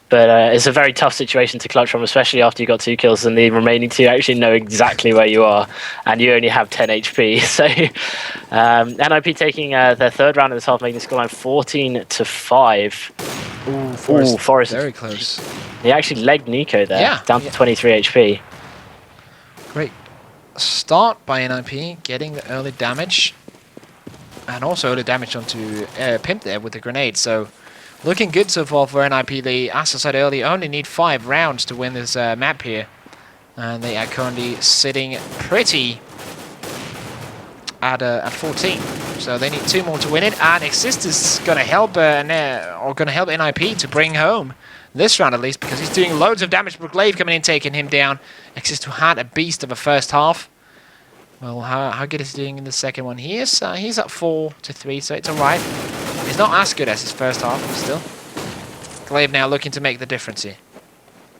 but it's a very tough situation to clutch from, especially after you got 2 kills and the remaining 2 actually know exactly where you are, and you only have 10 HP. So NiP taking their 3rd round of this half, making the scoreline 14-5. Ooh, Forest very close. He actually legged Nico there, down to 23 HP. Great start by NiP, getting the early damage. And also early damage onto Pimp there with the grenade. So looking good so far for NiP. They, as I said earlier, only need 5 rounds to win this map here. And they are currently sitting pretty at 14. So they need 2 more to win it, and Exist is going to help NiP to bring home this round at least, because he's doing loads of damage. But Glaive coming in, taking him down. Exist who had a beast of a first half. Well, how good is he doing in the second one? He's at 4-3, so it's alright. He's not as good as his first half, but still. Glaive now looking to make the difference here.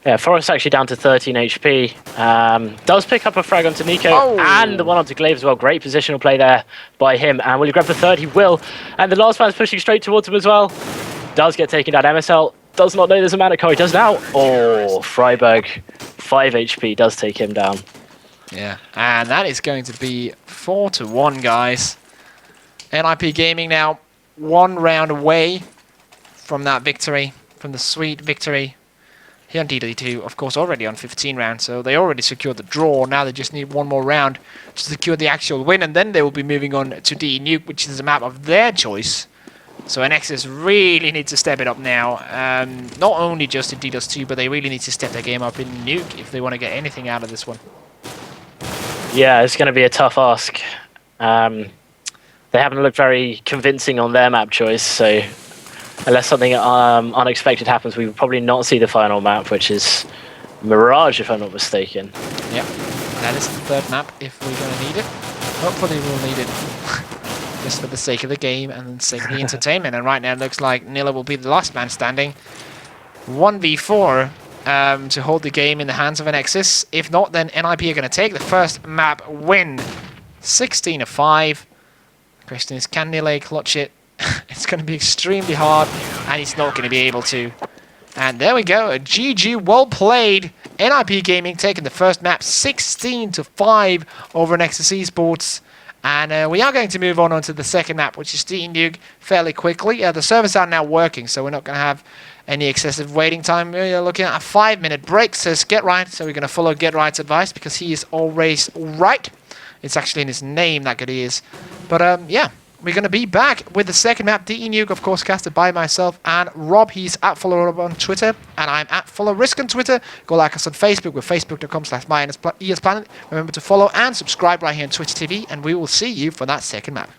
Yeah, Forrest actually down to 13 HP. Does pick up a frag onto Nico, and the one onto Glaive as well. Great positional play there by him. And will he grab the 3rd? He will. And the last man's pushing straight towards him as well. Does get taken down. MSL does not know there's a man at car. He does now. Oh, Freiburg, 5 HP, does take him down. Yeah, and that is going to be 4-1, guys. NiP Gaming now 1 round away from that victory, from the sweet victory. Here on DD2, of course, already on 15 rounds, so they already secured the draw. Now they just need 1 more round to secure the actual win, and then they will be moving on to DE Nuke, which is a map of their choice. So Anexis really need to step it up now. Not only just in DDoS 2, but they really need to step their game up in Nuke if they want to get anything out of this one. Yeah, it's going to be a tough ask. They haven't looked very convincing on their map choice, so unless something unexpected happens, we will probably not see the final map, which is Mirage, if I'm not mistaken. Yep, that is the third map if we're going to need it. Hopefully we'll need it just for the sake of the game and the sake of the entertainment. And right now it looks like Nilla will be the last man standing. 1v4 to hold the game in the hands of Anexis. If not, then NiP are going to take the first map win. 16-5. Question is, can Nilla clutch it? It's going to be extremely hard, and he's not going to be able to. And there we go, a GG, well played. NiP Gaming taking the first map 16-5 over Anexis Esports. And we are going to move on to the second map, which is Nuke, fairly quickly. The servers are now working, so we're not going to have any excessive waiting time. We're looking at a 5-minute break, says Get Right. So we're going to follow Get Right's advice because he is always right. It's actually in his name that good he is. But yeah, we're going to be back with the second map, Nuke, of course, casted by myself and Rob. He's at Follow Rob on Twitter, and I'm at Follow Risk on Twitter. Go like us on Facebook with facebook.com/myESPlanet. Remember to follow and subscribe right here on Twitch TV, and we will see you for that second map.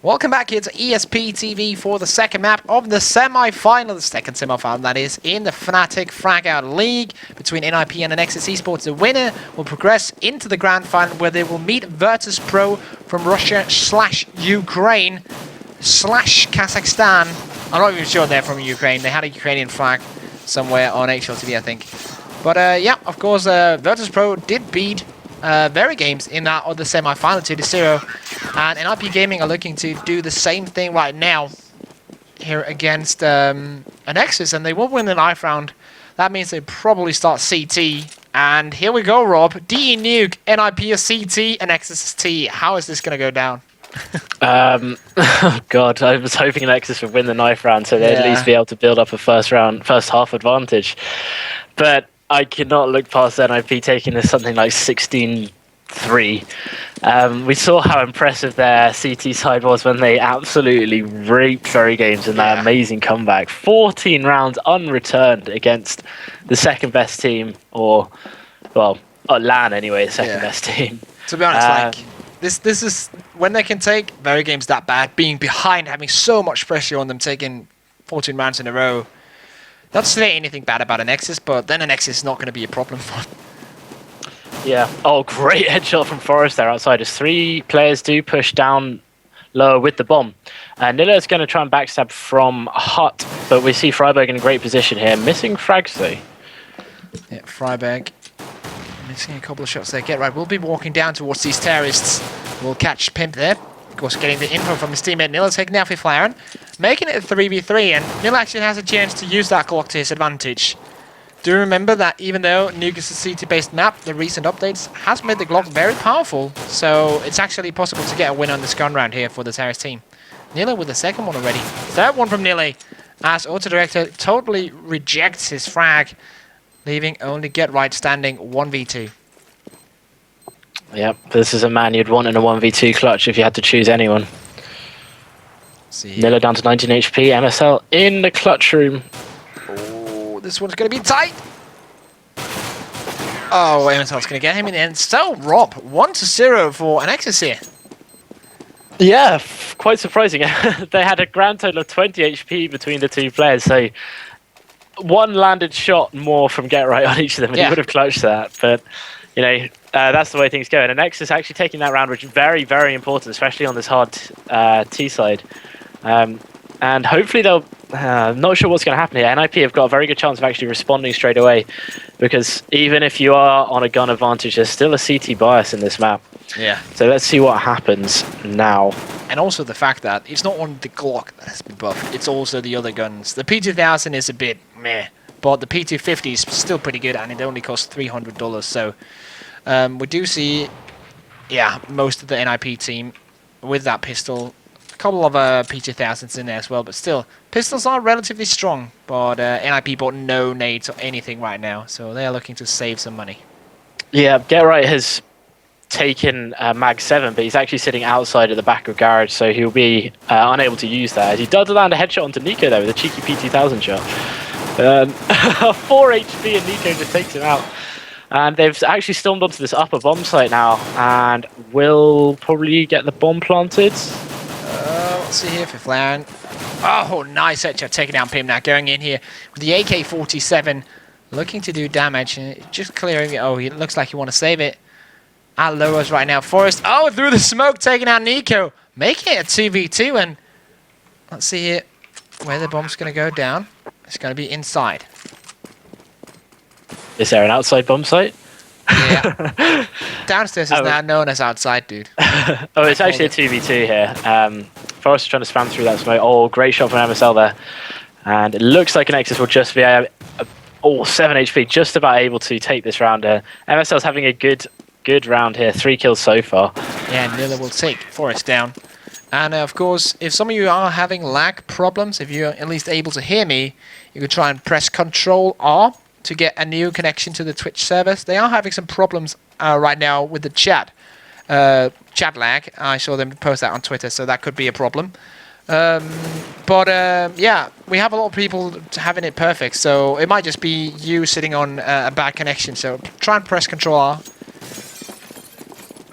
Welcome back here to ESP TV for the second map of the semi-final, the second semi-final that is, in the Fnatic FragOut League between NiP and Anexis Esports. The winner will progress into the grand final where they will meet virtus.pro from Russia/Ukraine/ Kazakhstan. I'm not even sure they're from Ukraine. They had a Ukrainian flag somewhere on HLTV, I think. But yeah, of course, virtus.pro did beat Very Games in that other semi-final 2-0, and NiP Gaming are looking to do the same thing right now here against Anexis, and they will win the ninth round. That means they probably start CT, and here we go, Rob. DE Nuke, NiP is CT, Anexis is T. How is this going to go down? Oh God, I was hoping Anexis would win the ninth round, so they'd at least be able to build up a first half advantage. But I cannot look past NiP taking this something like 16-3. We saw how impressive their CT side was when they absolutely raped Very Games in that amazing comeback. 14 rounds unreturned against the second best team, or well, LAN anyway, the second best team. To be honest, like this is when they can take Very Games that bad, being behind, having so much pressure on them, taking 14 rounds in a row. Not to say anything bad about Anexis, but then Anexis is not going to be a problem for them. Yeah. Oh, great headshot from Forest there outside. As 3 players do push down lower with the bomb. Nilla is going to try and backstab from Hut, but we see Freiberg in a great position here. Missing frags though. Yeah, Freiberg missing a couple of shots there. Get right. We'll be walking down towards these terrorists. We'll catch Pimp there. Of course, getting the info from his teammate Nilla, taking out Flaren, making it a 3v3, and Nilla actually has a chance to use that clock to his advantage. Do remember that even though Nuke is a CT-based map, the recent updates has made the Glock very powerful, so it's actually possible to get a win on this gun round here for the Terrace team. Nilla with the second one already. Third one from Nilla, as Auto Director totally rejects his frag, leaving only Get Right standing 1v2. Yep, this is a man you'd want in a 1v2 clutch if you had to choose anyone. Nilla down to 19 HP, MSL in the clutch room. Oh, this one's going to be tight. Oh, MSL's going to get him in the end. So, Rob, 1-0 for Anexis here. Yeah, quite surprising. They had a grand total of 20 HP between the two players, so one landed shot more from Get Right on each of them, and he would have clutched that. But, you know, that's the way things go. And Anexis actually taking that round, which is very, very important, especially on this hard T side. And hopefully they'll... not sure what's going to happen here. NiP have got a very good chance of actually responding straight away, because even if you are on a gun advantage, there's still a CT bias in this map. Yeah. So let's see what happens now. And also the fact that it's not only the Glock that has been buffed, it's also the other guns. The P2000 is a bit meh, but the P250 is still pretty good, and it only costs $300. So we do see, most of the NiP team with that pistol. A couple of P2000s in there as well, but still, pistols are relatively strong. But NiP bought no nades or anything right now, so they are looking to save some money. Yeah, Get Right has taken Mag 7, but he's actually sitting outside at the back of garage, so he'll be unable to use that. As he does land a headshot onto Nico there with a cheeky P2000 shot. 4 HP and Nico just takes him out. And they've actually stormed onto this upper bomb site now, and will probably get the bomb planted. Let's see here for Flaren. Oh, nice headshot, taking down Pim now, going in here with the AK-47, looking to do damage, and just clearing it. Oh, he looks like he want to save it. At lowers right now. Forrest, through the smoke, taking out Nico, making it a 2v2, and let's see here where the bomb's going to go down. It's going to be inside. Is there an outside bomb site? Yeah. Downstairs is now known as outside, dude. It's actually a 2v2 here. Forrest is trying to spam through that smoke. Oh, great shot from MSL there. And it looks like Anexis will just be 7 HP, just about able to take this round. MSL's having a good round here. 3 kills so far. Yeah, Nilla will take Forrest down. And of course, if some of you are having lag problems, if you're at least able to hear me, you could try and press Ctrl-R to get a new connection to the Twitch service. They are having some problems right now with the chat lag. I saw them post that on Twitter, so that could be a problem. Yeah, we have a lot of people having it perfect, so it might just be you sitting on a bad connection. So try and press Ctrl-R.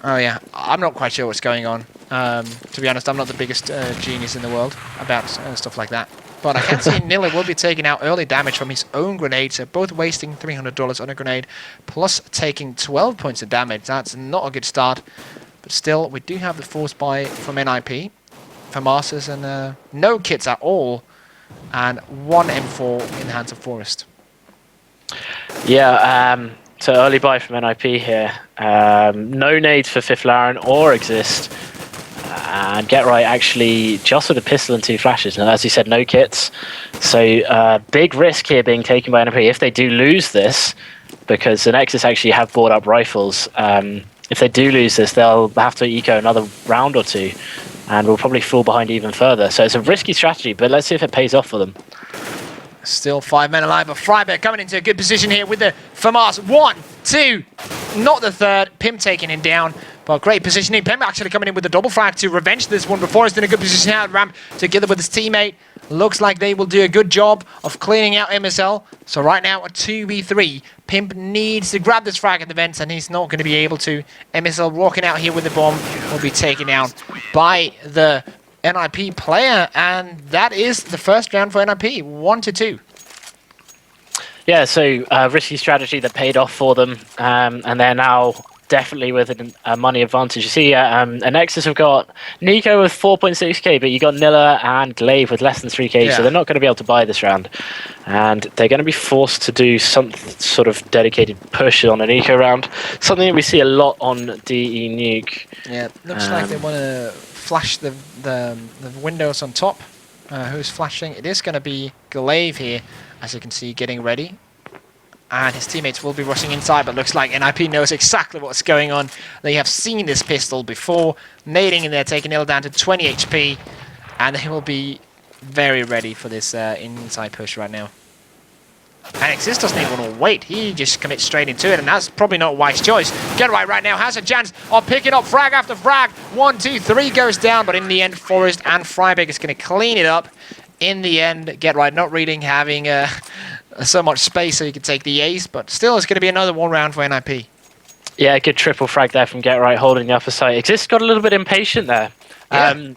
Oh yeah, I'm not quite sure what's going on. To be honest, I'm not the biggest genius in the world about stuff like that. But I can see Nilla will be taking out early damage from his own grenade, so both wasting $300 on a grenade, plus taking 12 points of damage. That's not a good start. But still, we do have the force buy from NiP, for Masters, and no kits at all, and 1 M4 in the hands of Forest. Yeah, so early buy from NiP here. No nades for Fifth Laren or Exist. And Get Right actually just with a pistol and 2 flashes. And as you said, no kits. So big risk here being taken by NiP. If they do lose this, because the Anexis actually have bought up rifles, if they do lose this, they'll have to eco another round or 2. And will probably fall behind even further. So it's a risky strategy, but let's see if it pays off for them. Still 5 men alive, but Friberg coming into a good position here with the FAMAS. 1, 2, not the third. Pim taking him down, but great positioning. Pim actually coming in with the double frag to revenge this one, but Forrest in a good position now at ramp together with his teammate. Looks like they will do a good job of cleaning out MSL. So right now, a 2v3. Pimp needs to grab this frag at the vents, and he's not going to be able to. MSL walking out here with the bomb will be taken down by the NiP player, and that is the first round for NiP, 1-2. Yeah, so risky strategy that paid off for them, and they're now definitely with a money advantage. You see, Anexis have got Nico with 4.6k, but you got Nilla and Glaive with less than 3k, so they're not going to be able to buy this round. And they're going to be forced to do some sort of dedicated push on an eco round, something that we see a lot on DE Nuke. Yeah, looks like they want to flash the windows on top. Who's flashing? It is going to be Glaive here, as you can see, getting ready. And his teammates will be rushing inside, but looks like NiP knows exactly what's going on. They have seen this pistol before, nading in there, taking Ill down to 20 HP, and they will be very ready for this inside push right now. Anexis doesn't even want to wait. He just commits straight into it, and that's probably not a wise choice. Get Right now has a chance of picking up frag after frag. 1, 2, 3 goes down, but in the end, Forrest and Friberg is going to clean it up. In the end, Get Right not reading, having so much space so you can take the ace, but still it's going to be another 1 round for NiP. Yeah, good triple frag there from Get Right, holding the upper side. Exist got a little bit impatient there. Yeah.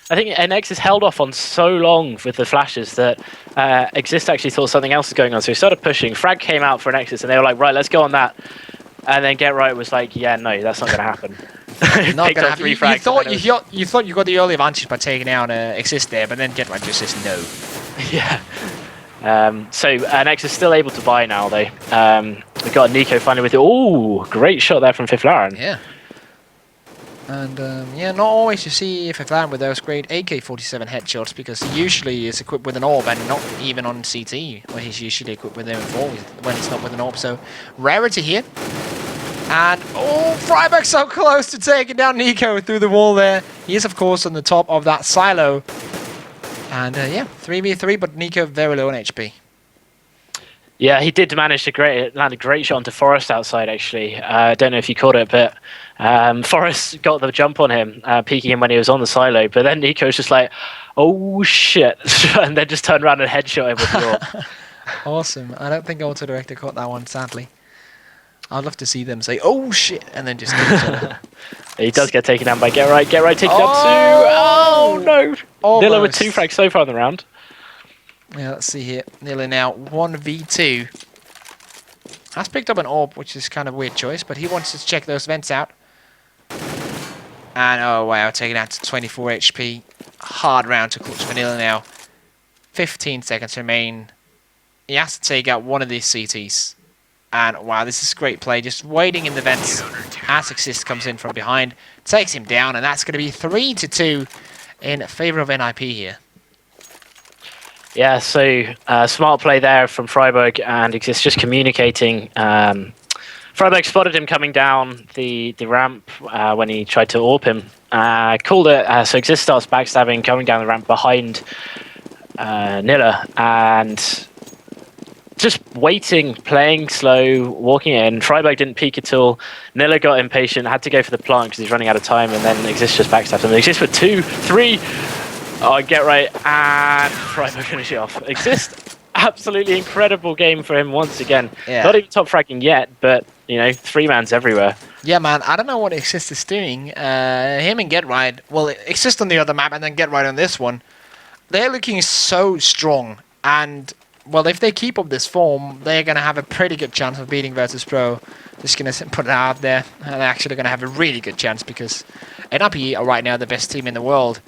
I think Anexis held off on so long with the flashes that Exist actually thought something else was going on, so he started pushing. Frag came out for Anexis, and they were like, right, let's go on that. And then Get Right was like, yeah, no, that's not going to happen. Not gonna happen. You thought you got the early advantage by taking out Exist there, but then Get Right just says no. Yeah. So Anexis still able to buy now, though. We got Nico finally with it. Ooh, great shot there from Fifth Laren. Yeah. And yeah, not always you see Fifth Laren with those great AK-47 headshots, because he usually is equipped with an AWP, and not even on CT, where he's usually equipped with M4 when he's not with an AWP. So rarity here. And oh, Friberg so close to taking down Nico through the wall there. He is, of course, on the top of that silo. And yeah, 3v3, but Nico very low on HP. Yeah, he did manage to land a great shot onto Forrest outside, actually. I don't know if you caught it, but Forrest got the jump on him, peeking him when he was on the silo. But then Nico's just like, oh, shit. And then just turned around and headshot him with the AWP. Awesome. I don't think Auto Director caught that one, sadly. I'd love to see them say, oh, shit, and then just He does get taken down by Get Right. Get Right taking down 2. Oh, no. Almost. Nilla with 2 frags so far in the round. Yeah, let's see here. Nilla now 1v2. Has picked up an AWP, which is kind of a weird choice, but he wants to check those vents out. And oh wow, taking out to 24 HP. Hard round to clutch for Nilla now. 15 seconds remain. He has to take out one of these CTs. And wow, this is great play. Just waiting in the vents as Exist comes in from behind. Takes him down, and that's going to be 3-2 in favour of NiP here. Yeah, so smart play there from Friberg and Exist just communicating. Friberg spotted him coming down the ramp when he tried to AWP him. Called it, so Exist starts backstabbing, coming down the ramp behind Nilla, and just waiting, playing slow, walking in. Friberg didn't peek at all. Nilla got impatient, had to go for the plant because he's running out of time, and then Exist just backstabbed him. Exist with 2, 3. Oh, Get Right, and Friberg finish it off. Exist, absolutely incredible game for him once again. Yeah. Not even top fragging yet, but You know, 3-man's everywhere. Yeah, man, I don't know what Exist is doing. Him and Get Right, well, Exist on the other map and then Get Right on this one. They're looking so strong, and well, if they keep up this form, they're going to have a pretty good chance of beating virtus.pro. Just going to put it out there, and they're actually going to have a really good chance because NiP are right now the best team in the world.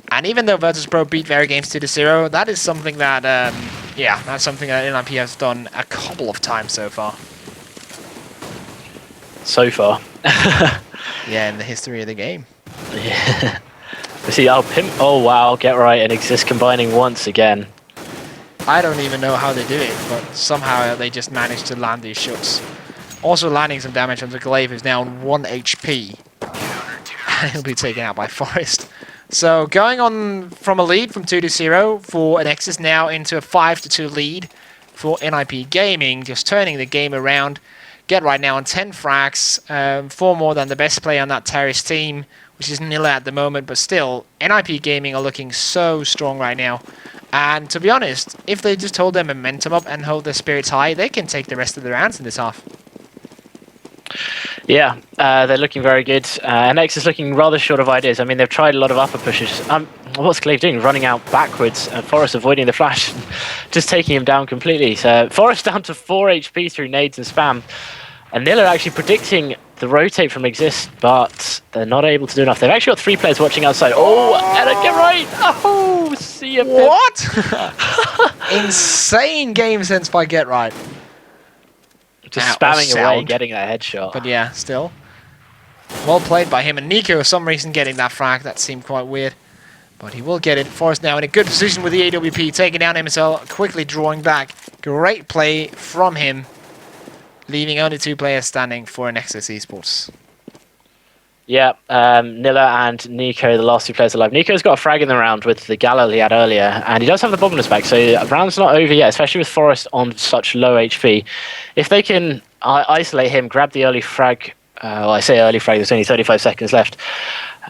And even though virtus.pro beat their games 2-0, that is something that, that's something that NiP has done a couple of times so far. So far. Yeah, in the history of the game. Yeah. See, oh wow, Get Right and Exist combining once again. I don't even know how they do it, but somehow they just managed to land these shots. Also landing some damage on the Glaive, who's now on 1 HP. And he'll be taken out by Forest. So going on from a lead from 2-0 for Anexis now into a 5-2 lead for NiP Gaming, just turning the game around. Get Right now on 10 frags, 4 more than the best player on that Terrace team, which is Nilla at the moment, but still, NiP Gaming are looking so strong right now. And to be honest, if they just hold their momentum up and hold their spirits high, they can take the rest of the rounds in this half. Yeah, they're looking very good. Anexis is looking rather short of ideas. I mean, they've tried a lot of upper pushes. What's Glaive doing? Running out backwards. Forest avoiding the flash, just taking him down completely. So Forest down to 4 HP through nades and spam. And Nilla actually predicting the rotate from Exist, but they're not able to do enough. They've actually got 3 players watching outside. Oh, and Get Right! Oh, see ya. What? Insane game sense by Get Right. Just spamming away, getting that headshot. But yeah, still. Well played by him. And Nico, for some reason, getting that frag. That seemed quite weird. But he will get it. Forest now in a good position with the AWP, taking down MSL, quickly drawing back. Great play from him. Leaving only 2 players standing for Anexis Esports. Yeah, Nilla and Nico, the last 2 players alive. Nico's got a frag in the round with the Gallo he had earlier, and he does have the bottomless back, so the round's not over yet, especially with Forest on such low HP. If they can isolate him, grab the early frag, well, I say early frag, there's only 35 seconds left,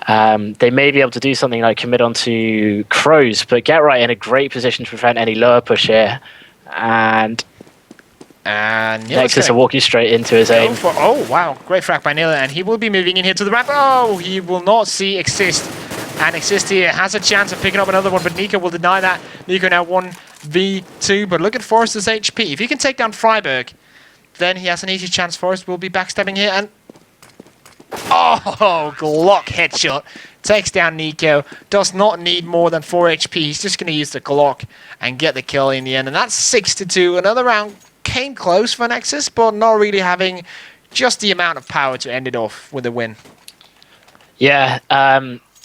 they may be able to do something like commit onto Crows, but Get Right in a great position to prevent any lower push here, and Nexus are walking straight into his aim. Oh, wow. Great frag by Nilla, and he will be moving in here to the ramp. Oh, he will not see Exist. And Exist here has a chance of picking up another one, but Nico will deny that. Nico now 1v2, but look at Forest's HP. If he can take down Freiburg, then he has an easy chance. Forest will be backstabbing here, and... Oh, Glock headshot. Takes down Nico. Does not need more than 4 HP. He's just going to use the Glock and get the kill in the end. And that's 6-2. Another round came close for Anexis, but not really having just the amount of power to end it off with a win. Yeah,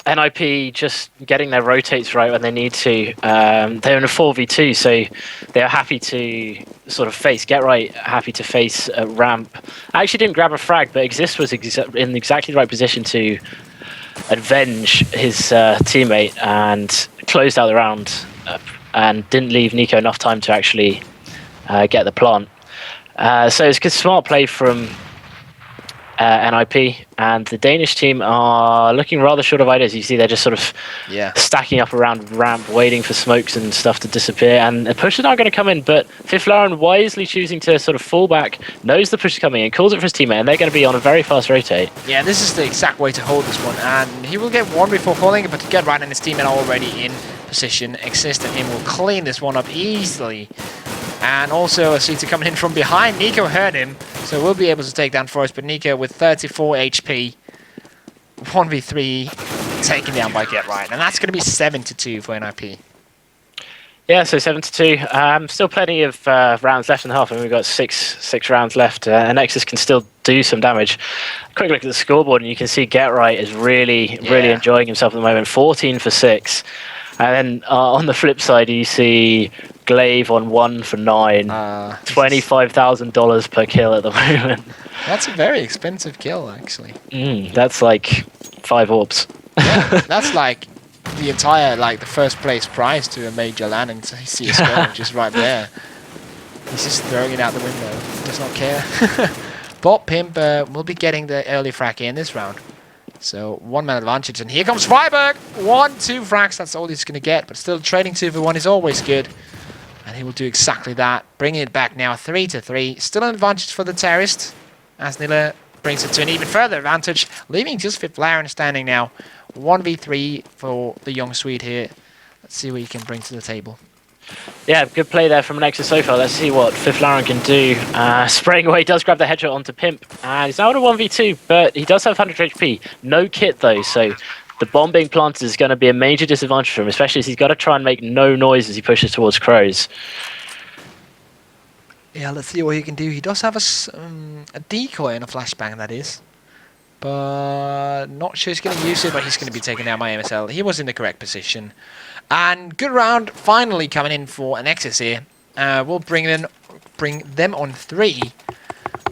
NiP just getting their rotates right when they need to. They're in a 4v2, so they're happy to sort of face, Get Right, happy to face a ramp. I actually didn't grab a frag, but Exist was in exactly the right position to avenge his teammate and closed out the round and didn't leave Nico enough time to actually get the plant. So it's a smart play from NiP, and the Danish team are looking rather short of ideas. You see they're just sort of stacking up around ramp, waiting for smokes and stuff to disappear, and the push is not going to come in, but Fiflaren wisely choosing to sort of fall back, knows the push is coming in, calls it for his teammate, and they're going to be on a very fast rotate. Yeah, this is the exact way to hold this one, and he will get one before calling it, but to Get Right and his teammate are already in position. Exist and him will clean this one up easily. And also a Sita coming in from behind. Nico heard him, so we'll be able to take down Forest, but Nico with 34 HP, 1v3 taken down by Get Right, and that's going to be 7-2 for NiP. Yeah, so 7-2. Still plenty of rounds left in the half, and we've got six rounds left. Anexis can still do some damage. Quick look at the scoreboard, and you can see Get Right is really enjoying himself at the moment. 14 for 6. And then on the flip side, you see Glaive on 1 for 9. $25,000 per kill at the moment. That's a very expensive kill, actually. That's like 5 orbs. Yeah, that's like the entire, the first place prize to a major LAN in CSGO, just right there. He's just throwing it out the window. Does not care. But Pimp will be getting the early frag in this round. So 1-man advantage, and here comes Freiburg. 1-2 frags, that's all he's going to get, but still trading 2-for-1 is always good. And he will do exactly that, bringing it back now 3-3. Still an advantage for the terrorist. as Nilla brings it to an even further advantage, leaving just Flaren standing now. 1v3 for the young Swede here. Let's see what he can bring to the table. Yeah, good play there from Anexis so far. Let's see what Flaren can do. Spraying away, does grab the headshot onto Pimp. He's now at a 1v2, but he does have 100 HP. No kit though, so the bomb being planted is going to be a major disadvantage for him, especially as he's got to try and make no noise as he pushes towards Crows. Yeah, let's see what he can do. He does have a decoy and a flashbang, that is. But not sure he's going to use it, but he's going to be taken down by MSL. He was in the correct position. And good round finally coming in for Anexis here. We'll bring them on 3,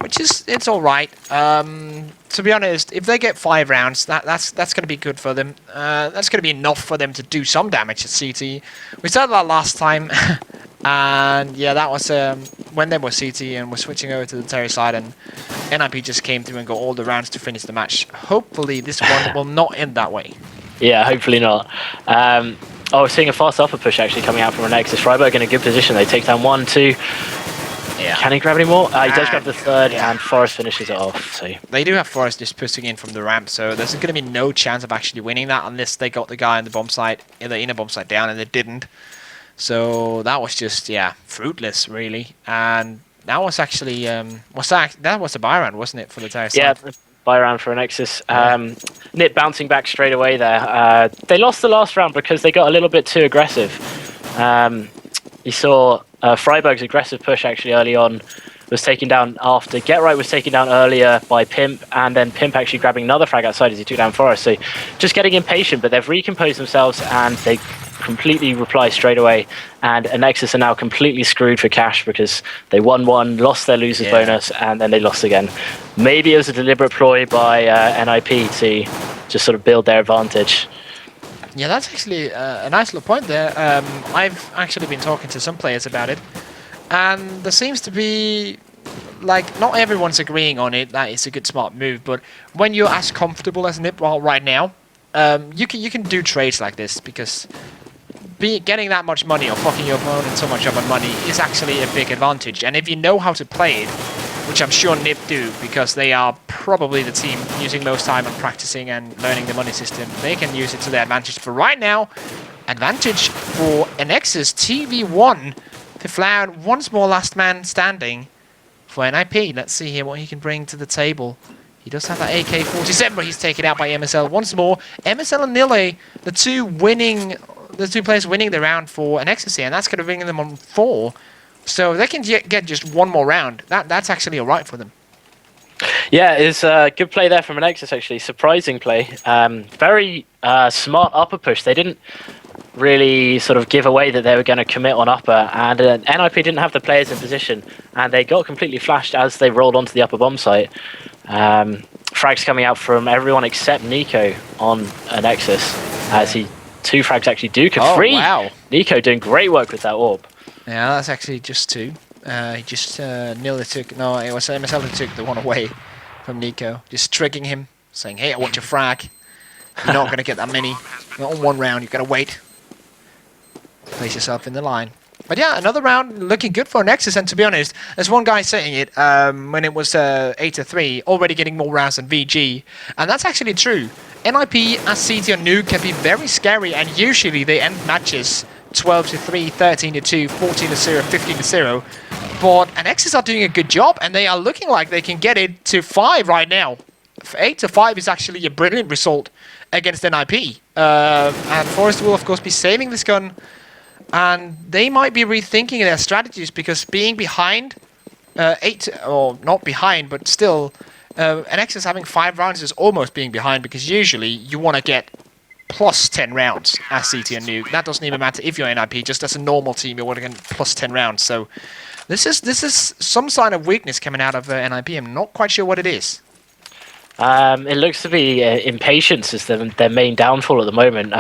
which is, it's all right. To be honest, if they get 5 rounds, that's going to be good for them. That's going to be enough for them to do some damage at CT. We started that last time. And yeah, that was when they were CT and we're switching over to the Terry side, and NiP just came through and got all the rounds to finish the match. Hopefully this one will not end that way. Yeah, hopefully not. We're seeing a fast upper push actually coming out from Anexis. friberg in a good position. They take down 1, 2. Yeah. Can he grab any more? He does grab the 3rd, and Forest finishes it off. So they do have Forest just pushing in from the ramp, so there's going to be no chance of actually winning that unless they got the guy on the bomb site, in the inner bomb site down, and they didn't. So that was just, yeah, fruitless, really. And that was actually, that was a buy round, wasn't it, for the Terry side? Yeah, buy round for Anexis. NiP bouncing back straight away there. They lost the last round because they got a little bit too aggressive. You saw friberg's aggressive push actually early on was taken down after GetRight was taken down earlier by Pimp, and then Pimp actually grabbing another frag outside as he took down Forest. So just getting impatient, but they've recomposed themselves and they completely reply straight away. And Anexis are now completely screwed for cash because they won 1, lost their losers bonus, and then they lost again. Maybe it was a deliberate ploy by NiP to just sort of build their advantage. Yeah, that's actually a nice little point there. I've actually been talking to some players about it, and there seems to be, like, not everyone's agreeing on it, that it's a good smart move, but when you're as comfortable as NiP right now, you can do trades like this, because getting that much money or fucking your opponent so much up on money is actually a big advantage. And if you know how to play it, which I'm sure NiP do, because they are probably the team using most time on practicing and learning the money system, they can use it to their advantage. But right now, advantage for Anexis, TV1, Flaren once more last man standing for NiP. Let's see here what he can bring to the table. He does have that AK-47, but he's taken out by MSL once more. MSL and Nille, the two players winning the round for Anexis here, and that's going to bring them on 4. So they can get just 1 more round. That's actually all right for them. Yeah, it's a good play there from Anexis, actually. Surprising play. Very smart upper push. They didn't really sort of give away that they were going to commit on upper, and NiP didn't have the players in position, and they got completely flashed as they rolled onto the upper bomb site. Frags coming out from everyone except Nico on Anexis, as 2 frags actually do free. Wow. Nico doing great work with that orb. Yeah, that's actually just 2. He just nearly took, no, it was MSL who took the one away from Nico, just triggering him, saying, hey, I want your frag. You're not going to get that many. Not on 1 round, you've got to wait. Place yourself in the line. But yeah, another round looking good for Anexis, and to be honest, there's one guy saying it when it was 8-3, already getting more rounds than VG, and that's actually true. NiP as CT or Nuke can be very scary, and usually they end matches 12-3, 13-2, 14-0, 15-0, but Anexis are doing a good job, and they are looking like they can get it to 5 right now. 8-5 is actually a brilliant result against NiP, and Forest will of course be saving this gun. And they might be rethinking their strategies, because being behind, or not behind, but still, Anexis having 5 rounds is almost being behind, because usually you want to get plus 10 rounds as CT and Nuke. That doesn't even matter if you're NiP, just as a normal team, you want to get plus 10 rounds. So this is some sign of weakness coming out of NiP. I'm not quite sure what it is. It looks to be impatience is their main downfall at the moment.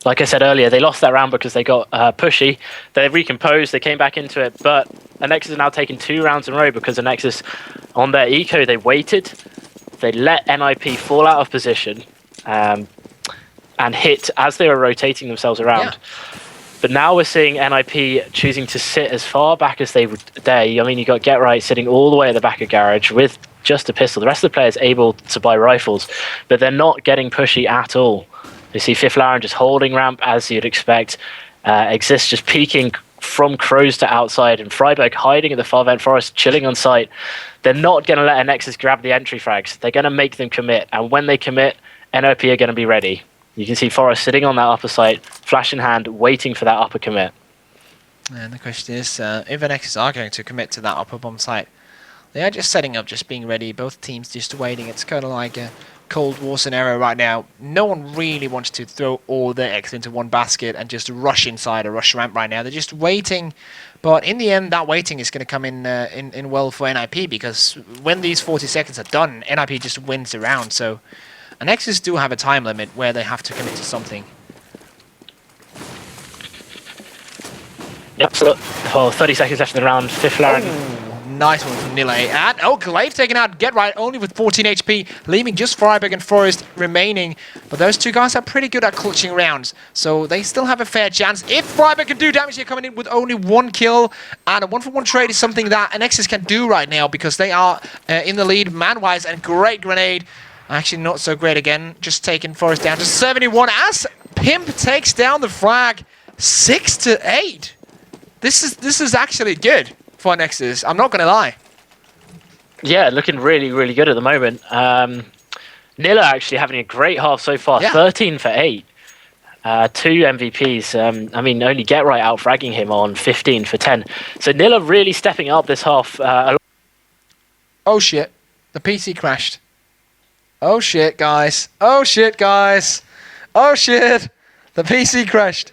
Like I said earlier, they lost that round because they got pushy. They recomposed, they came back into it, but Anexis are now taking 2 rounds in a row because Anexis, on their eco, they waited. They let NiP fall out of position and hit as they were rotating themselves around. Yeah. But now we're seeing NiP choosing to sit as far back as they would dare. I mean, you got GetRight sitting all the way at the back of Garage with just a pistol. The rest of the players able to buy rifles, but they're not getting pushy at all. You see Fifth Laren just holding ramp as you'd expect. Exist just peeking from Crows to outside, and Freiburg hiding at the far vent forest, chilling on site. They're not going to let Anexis grab the entry frags. They're going to make them commit, and when they commit, NOP are going to be ready. You can see Forest sitting on that upper site, flash in hand, waiting for that upper commit. And the question is, if Anexis are going to commit to that upper bomb site, they are just setting up, just being ready. Both teams just waiting. It's kind of like a Cold War scenario right now. No one really wants to throw all their eggs into one basket and just rush inside or rush ramp right now. They're just waiting. But in the end, that waiting is going to come in well for NiP, because when these 40 seconds are done, NiP just wins the round. So Anexis do have a time limit where they have to commit to something. Yep, so 30 seconds left in the round. Fifth Laren. Nice one from Nile. And Glaive taken out, Get Right only with 14 HP, leaving just Freiburg and Forest remaining. But those two guys are pretty good at clutching rounds, so they still have a fair chance. If Freiburg can do damage, they're coming in with only 1 kill, and a 1-for-1 trade is something that Anexis can do right now, because they are in the lead man-wise, and great grenade. Actually not so great again, just taking Forest down to 71 as Pimp takes down the frag 6-8. This is actually good for Anexis, I'm not going to lie. Yeah, looking really, really good at the moment. Nilla actually having a great half so far, 13 for 8. 2 MVPs. I mean, only Get Right out fragging him on 15 for 10. So Nilla really stepping up this half. Oh shit, the PC crashed. Oh shit, guys. Oh shit, guys. Oh shit, the PC crashed.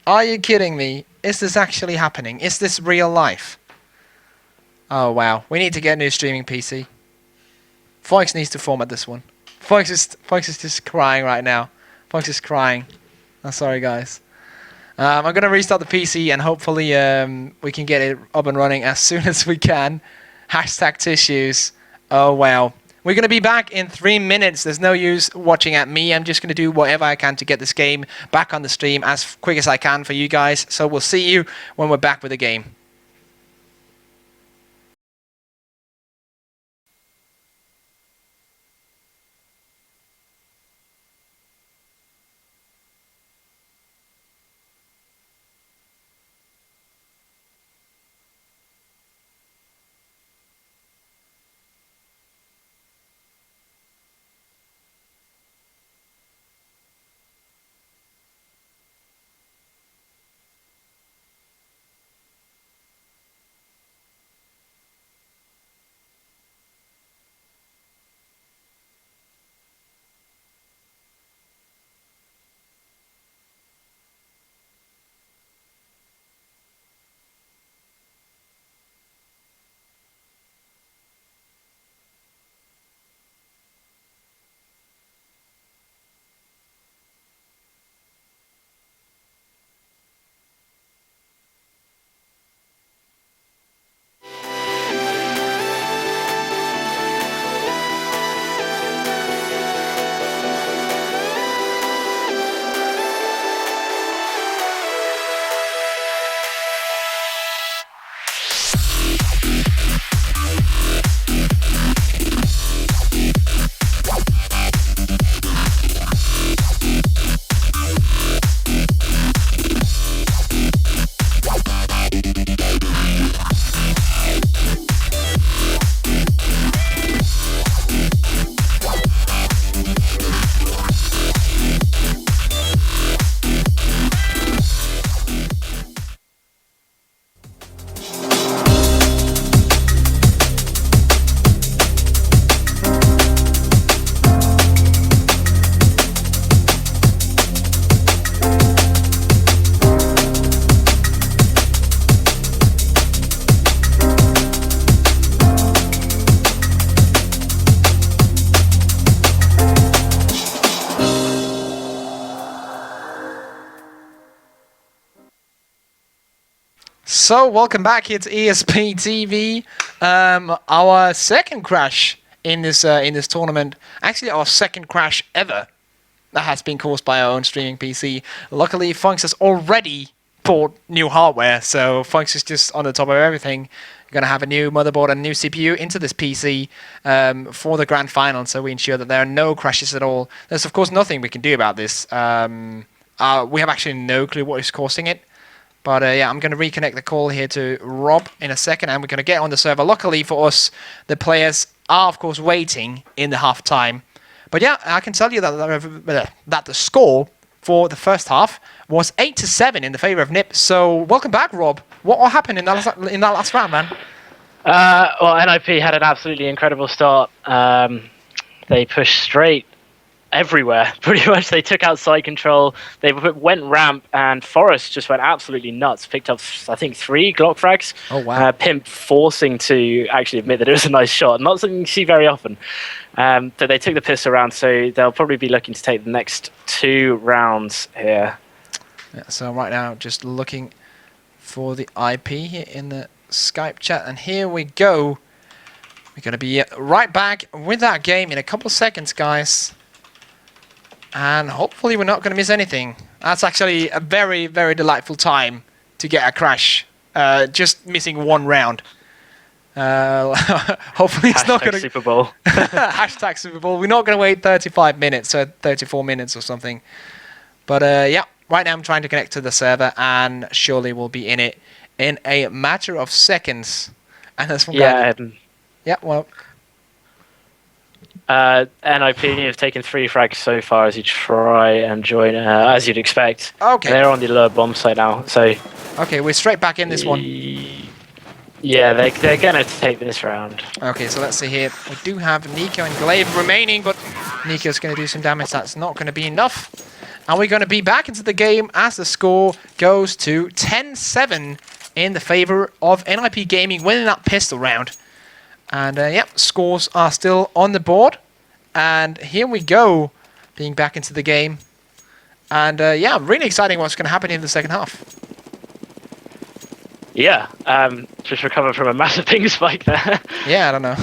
Are you kidding me? Is this actually happening? Is this real life? Oh wow, we need to get a new streaming PC. Foix needs to format this one. Foix is just crying right now. Foix is crying. I'm sorry guys. I'm gonna restart the PC and hopefully we can get it up and running as soon as we can. Hashtag tissues. Oh wow. We're going to be back in 3 minutes. There's no use watching at me. I'm just going to do whatever I can to get this game back on the stream as quick as I can for you guys. So we'll see you when we're back with the game. So welcome back here to ESP TV. Our second crash in this tournament. Actually, our second crash ever that has been caused by our own streaming PC. Luckily, Funks has already bought new hardware, so Funks is just on the top of everything. We're going to have a new motherboard and a new CPU into this PC for the grand final, so we ensure that there are no crashes at all. There's, of course, nothing we can do about this. We have actually no clue what is causing it. But yeah, I'm going to reconnect the call here to Rob in a second, and we're going to get on the server. Luckily for us, the players are, of course, waiting in the half-time. But yeah, I can tell you that the score for the first half was 8-7 in the favour of NiP. So welcome back, Rob. What happened in that last round, man? Well, NiP had an absolutely incredible start. They pushed straight everywhere, pretty much. They took out side control, they went ramp, and Forest just went absolutely nuts. Picked up, I think, 3 Glock frags. Oh, wow. Pimp forcing to actually admit that it was a nice shot. Not something you see very often. But they took the pistol round, so they'll probably be looking to take the next 2 rounds here. Yeah, so right now, just looking for the IP here in the Skype chat, and here we go. We're going to be right back with that game in a couple of seconds, guys. And hopefully we're not going to miss anything. That's actually a very, very delightful time to get a crash. Just missing 1 round. Hopefully it's not going to... Super Bowl. Hashtag Super Bowl. We're not going to wait 35 minutes or 34 minutes or something. But yeah, right now I'm trying to connect to the server, and surely we'll be in it in a matter of seconds. And that's from yeah, well... NiP have taken 3 frags so far as you try and join, as you'd expect. Okay. They're on the lower bomb site now, so... Okay, we're straight back in this one. Yeah, they're going to take this round. Okay, so let's see here. We do have Nico and Glaive remaining, but Nico's going to do some damage. That's not going to be enough. And we're going to be back into the game as the score goes to 10-7 in the favour of NiP Gaming, winning that pistol round. And yeah, scores are still on the board. And here we go, being back into the game. And yeah, really exciting what's going to happen in the second half. Yeah, just recovered from a massive ping spike there. Yeah, I don't know.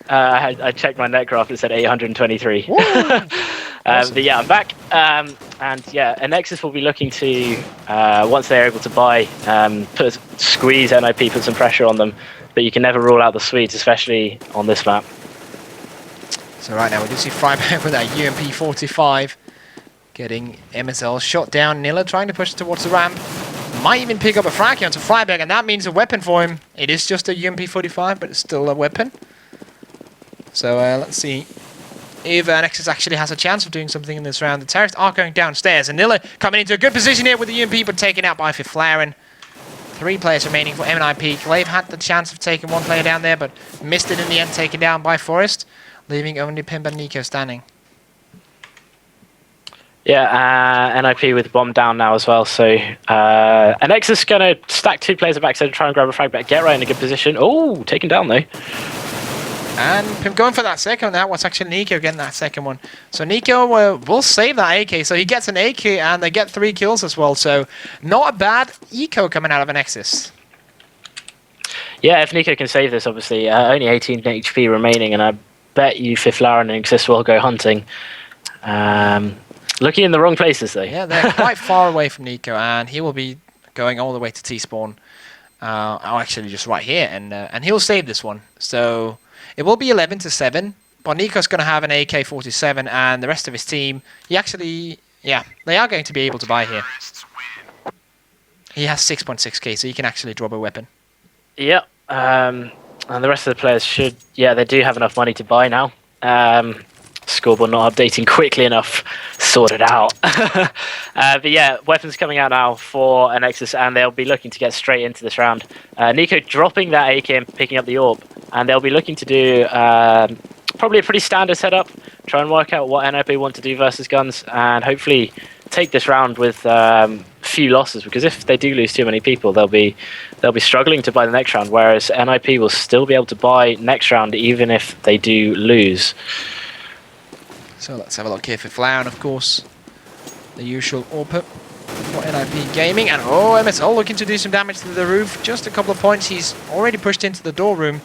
I checked my net graph, it said 823. Awesome. But yeah, I'm back. And yeah, Anexis will be looking to, once they're able to buy, squeeze NiP, put some pressure on them. But you can never rule out the Swedes, especially on this map. So right now we do see FragOut with that UMP 45 getting MSL shot down. Nilla trying to push towards the ramp. Might even pick up a frag onto FragOut, and that means a weapon for him. It is just a UMP 45, but it's still a weapon. So let's see if Anexis actually has a chance of doing something in this round. The terrorists are going downstairs, and Nilla coming into a good position here with the UMP, but taken out by Fiflaren. 3 players remaining for NiP. Glaive had the chance of taking 1 player down there, but missed it in the end, taken down by Forest, leaving only Pimp and Nico standing. Yeah, NiP with the bomb down now as well, so Anexis going to stack 2 players at backside and try and grab a frag back, get right in a good position. Oh, taken down though. And Pimp going for that second. That was actually Nico getting that second one. So Nico will save that AK. So he gets an AK and they get 3 kills as well. So not a bad eco coming out of Anexis. Yeah, if Nico can save this, obviously. Only 18 HP remaining, and I bet you Fiflaren and Anexis will go hunting. Looking in the wrong places, though. Yeah, they're quite far away from Nico, and he will be going all the way to T-spawn. Actually, just right here, and he'll save this one. So... it will be 11-7, but Nico's going to have an AK-47, and the rest of his team, he actually, yeah, they are going to be able to buy here. He has 6.6k, so he can actually drop a weapon. Yeah, and the rest of the players should, yeah, they do have enough money to buy now. Scoreboard not updating quickly enough, sorted out. But yeah, weapons coming out now for Anexis, and they'll be looking to get straight into this round. Nico dropping that AK and picking up the AWP, and they'll be looking to do probably a pretty standard setup, try and work out what NiP want to do versus guns, and hopefully take this round with few losses, because if they do lose too many people, they'll be struggling to buy the next round, whereas NiP will still be able to buy next round even if they do lose. So let's have a look here for Flower, of course. The usual AWP for NiP Gaming. And oh, MSL looking to do some damage to the roof. Just a couple of points. He's already pushed into the door room.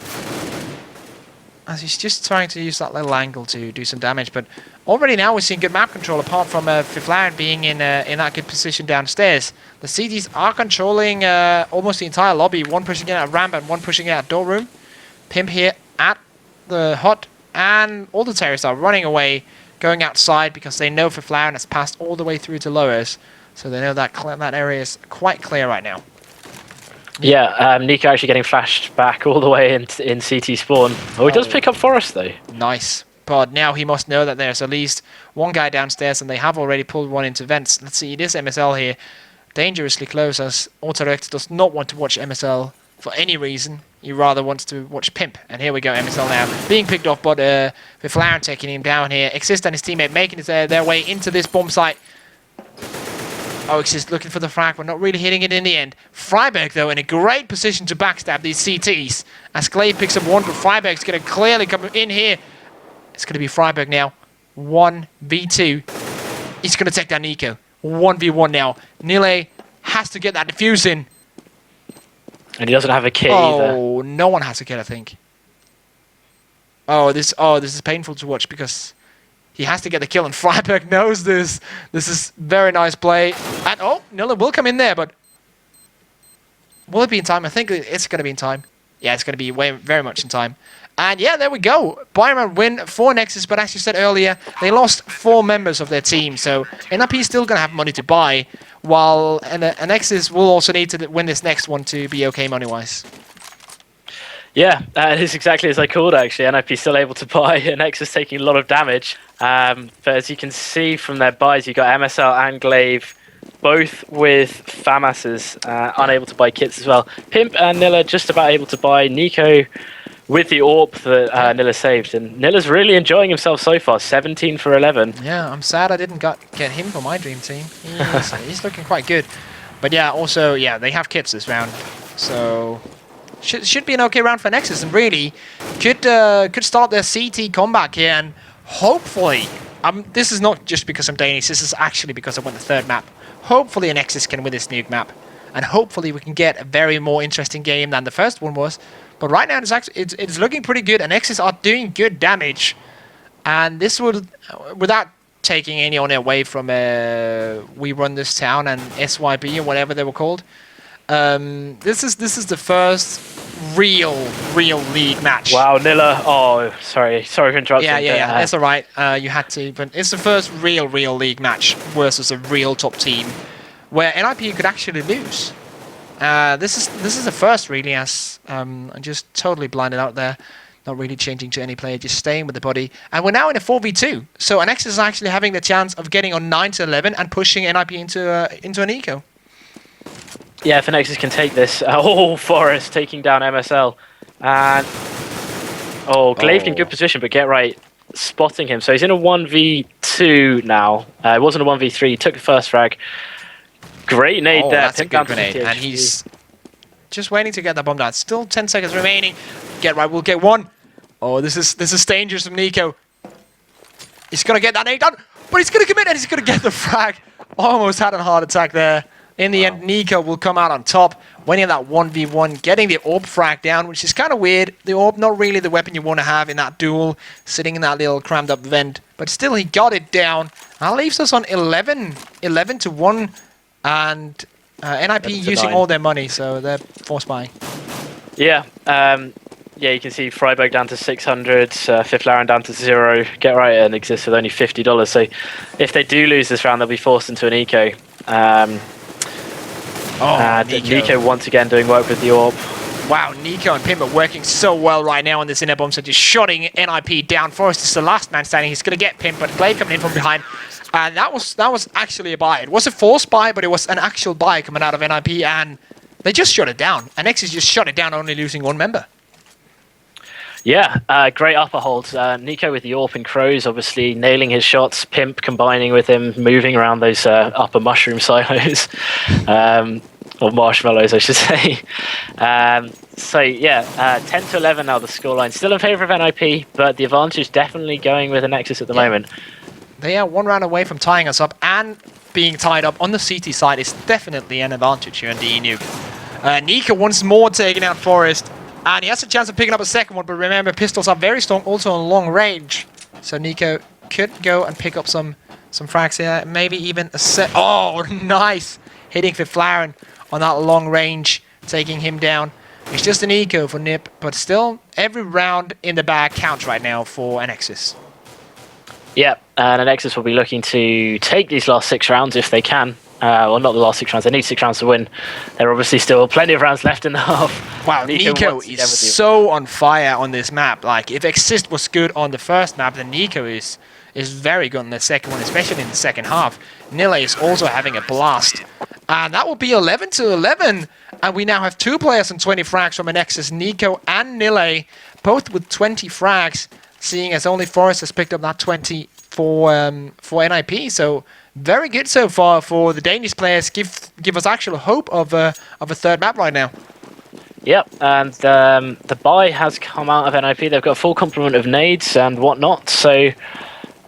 as he's just trying to use that little angle to do some damage. But already now we're seeing good map control, apart from Fiflaren being in that good position downstairs. The CTs are controlling almost the entire lobby, one pushing in at ramp and one pushing in at door room. Pimp here at the hot, and all the terrorists are running away, going outside because they know Fiflaren has passed all the way through to lowers. So they know that that area is quite clear right now. Yeah, Nico actually getting flashed back all the way in CT spawn. Oh, he does pick up Forest though. Nice. But now he must know that there's at least one guy downstairs, and they have already pulled one into vents. Let's see, it is MSL here. Dangerously close, as Autodirect does not want to watch MSL for any reason. He rather wants to watch Pimp. And here we go, MSL now being picked off, but Fiflaren taking him down here. Exist and his teammate making their way into this bomb site. Oh, Exist looking for the frag, but not really hitting it in the end. Freiberg, though, in a great position to backstab these CTs. As Glaive picks up one, but Freiberg's going to clearly come in here. It's going to be Freiberg now. 1v2. He's going to take down Nico. 1v1 now. Nile has to get that defuse in. And he doesn't have a kit either. Oh, no one has a kit, I think. Oh, this is painful to watch because he has to get the kill, and Freiberg knows this. This is very nice play. And oh, Nilla will come in there, but will it be in time? I think it's going to be in time. Yeah, it's going to be very much in time. And yeah, there we go. Bayern win for Nexus, but as you said earlier, they lost 4 members of their team, so NiP is still going to have money to buy, while Anexis will also need to win this next one to be okay money-wise. Yeah, it is exactly as I called, actually. NiP still able to buy, Anexis taking a lot of damage. But as you can see from their buys, you've got MSL and Glaive, both with FAMASs, unable to buy kits as well. Pimp and Nilla just about able to buy. Nico with the AWP that Nilla saved. And Nilla's really enjoying himself so far, 17 for 11. Yeah, I'm sad I didn't get him for my dream team. He's looking quite good. But yeah, also, yeah, they have kits this round. So should be an okay round for Nexus, and really could start their CT comeback here, and hopefully, this is not just because I'm Danish, this is actually because I won the 3rd map. Hopefully Anexis can win this nuke map, and hopefully we can get a very more interesting game than the first one was. But right now it's looking pretty good. Anexis are doing good damage, and this would, without taking anyone away from We Run This Town and SYB or whatever they were called. This is the first real league match. Wow, Nilla. Oh, sorry for interrupting. Yeah. That's all right. You had to, but it's the first real league match versus a real top team where NiP could actually lose. This is the first, really, as I'm just totally blinded out there, not really changing to any player, just staying with the body. And we're now in a 4v2, so Anexis is actually having the chance of getting on 9-11 and pushing NiP into an eco. Yeah, if Anexis can take this. Oh, Forest taking down MSL. And Glaive in good position, but get right spotting him. So he's in a 1v2 now. It wasn't a 1v3. He took the first frag. Great nade there. That's a good grenade. And he's just waiting to get that bomb down. Still 10 seconds remaining. Get right, we'll get one. Oh, this is dangerous from Nico. He's going to get that nade done, but he's going to commit and he's going to get the frag. Almost had a heart attack there. In the end, Nico will come out on top, winning that 1v1, getting the AWP frag down, which is kind of weird. The AWP, not really the weapon you want to have in that duel, sitting in that little crammed up vent. But still, he got it down. That leaves us on 11-1, and NiP using 9. all their money, so they're force buying. Yeah, you can see Freiberg down to 600, Fiflaren down to 0. Get right and exists with only $50. So if they do lose this round, they'll be forced into an eco. Nico once again doing work with the AWP. Wow, Nico and Pimp are working so well right now on this inner bomb, so just shotting NiP down. Forrest is the last man standing. He's going to get Pimp, but Glaive coming in from behind. And that was actually a buy. It was a forced buy, but it was an actual buy coming out of NiP, and they just shot it down. Anexis just shot it down, only losing 1 member. Yeah, great upper hold. Nico with the AWP and Crows, obviously nailing his shots. Pimp combining with him, moving around those upper mushroom silos. Or marshmallows, I should say. 10-11 now the scoreline. Still in favour of NiP, but the advantage definitely going with Anexis at the moment. They are 1 round away from tying us up, and being tied up on the CT side is definitely an advantage here in the nuke. Nico once more taking out Forest. And he has a chance of picking up a second one, but remember, pistols are very strong also on long range. So NiKo could go and pick up some frags here. Maybe even a set. Oh, nice! Hitting Flaren on that long range, taking him down. It's just an eco for NiP, but still, every round in the bag counts right now for Anexis. Yep, and Anexis will be looking to take these last 6 rounds if they can. Well, not the last 6 rounds. They need 6 rounds to win. There are obviously still plenty of rounds left in the half. Wow, NiKo is so on fire on this map. Like, if Exist was good on the first map, then NiKo is very good on the second one, especially in the second half. Nile is also having a blast. And that will be 11-11. And we now have 2 players on 20 frags from Anexis, NiKo and Nile, both with 20 frags, seeing as only Forest has picked up that 20 for NiP. So very good so far for the Danish players. Give us actual hope of a third map right now. Yep, and the buy has come out of NiP. They've got a full complement of nades and whatnot, so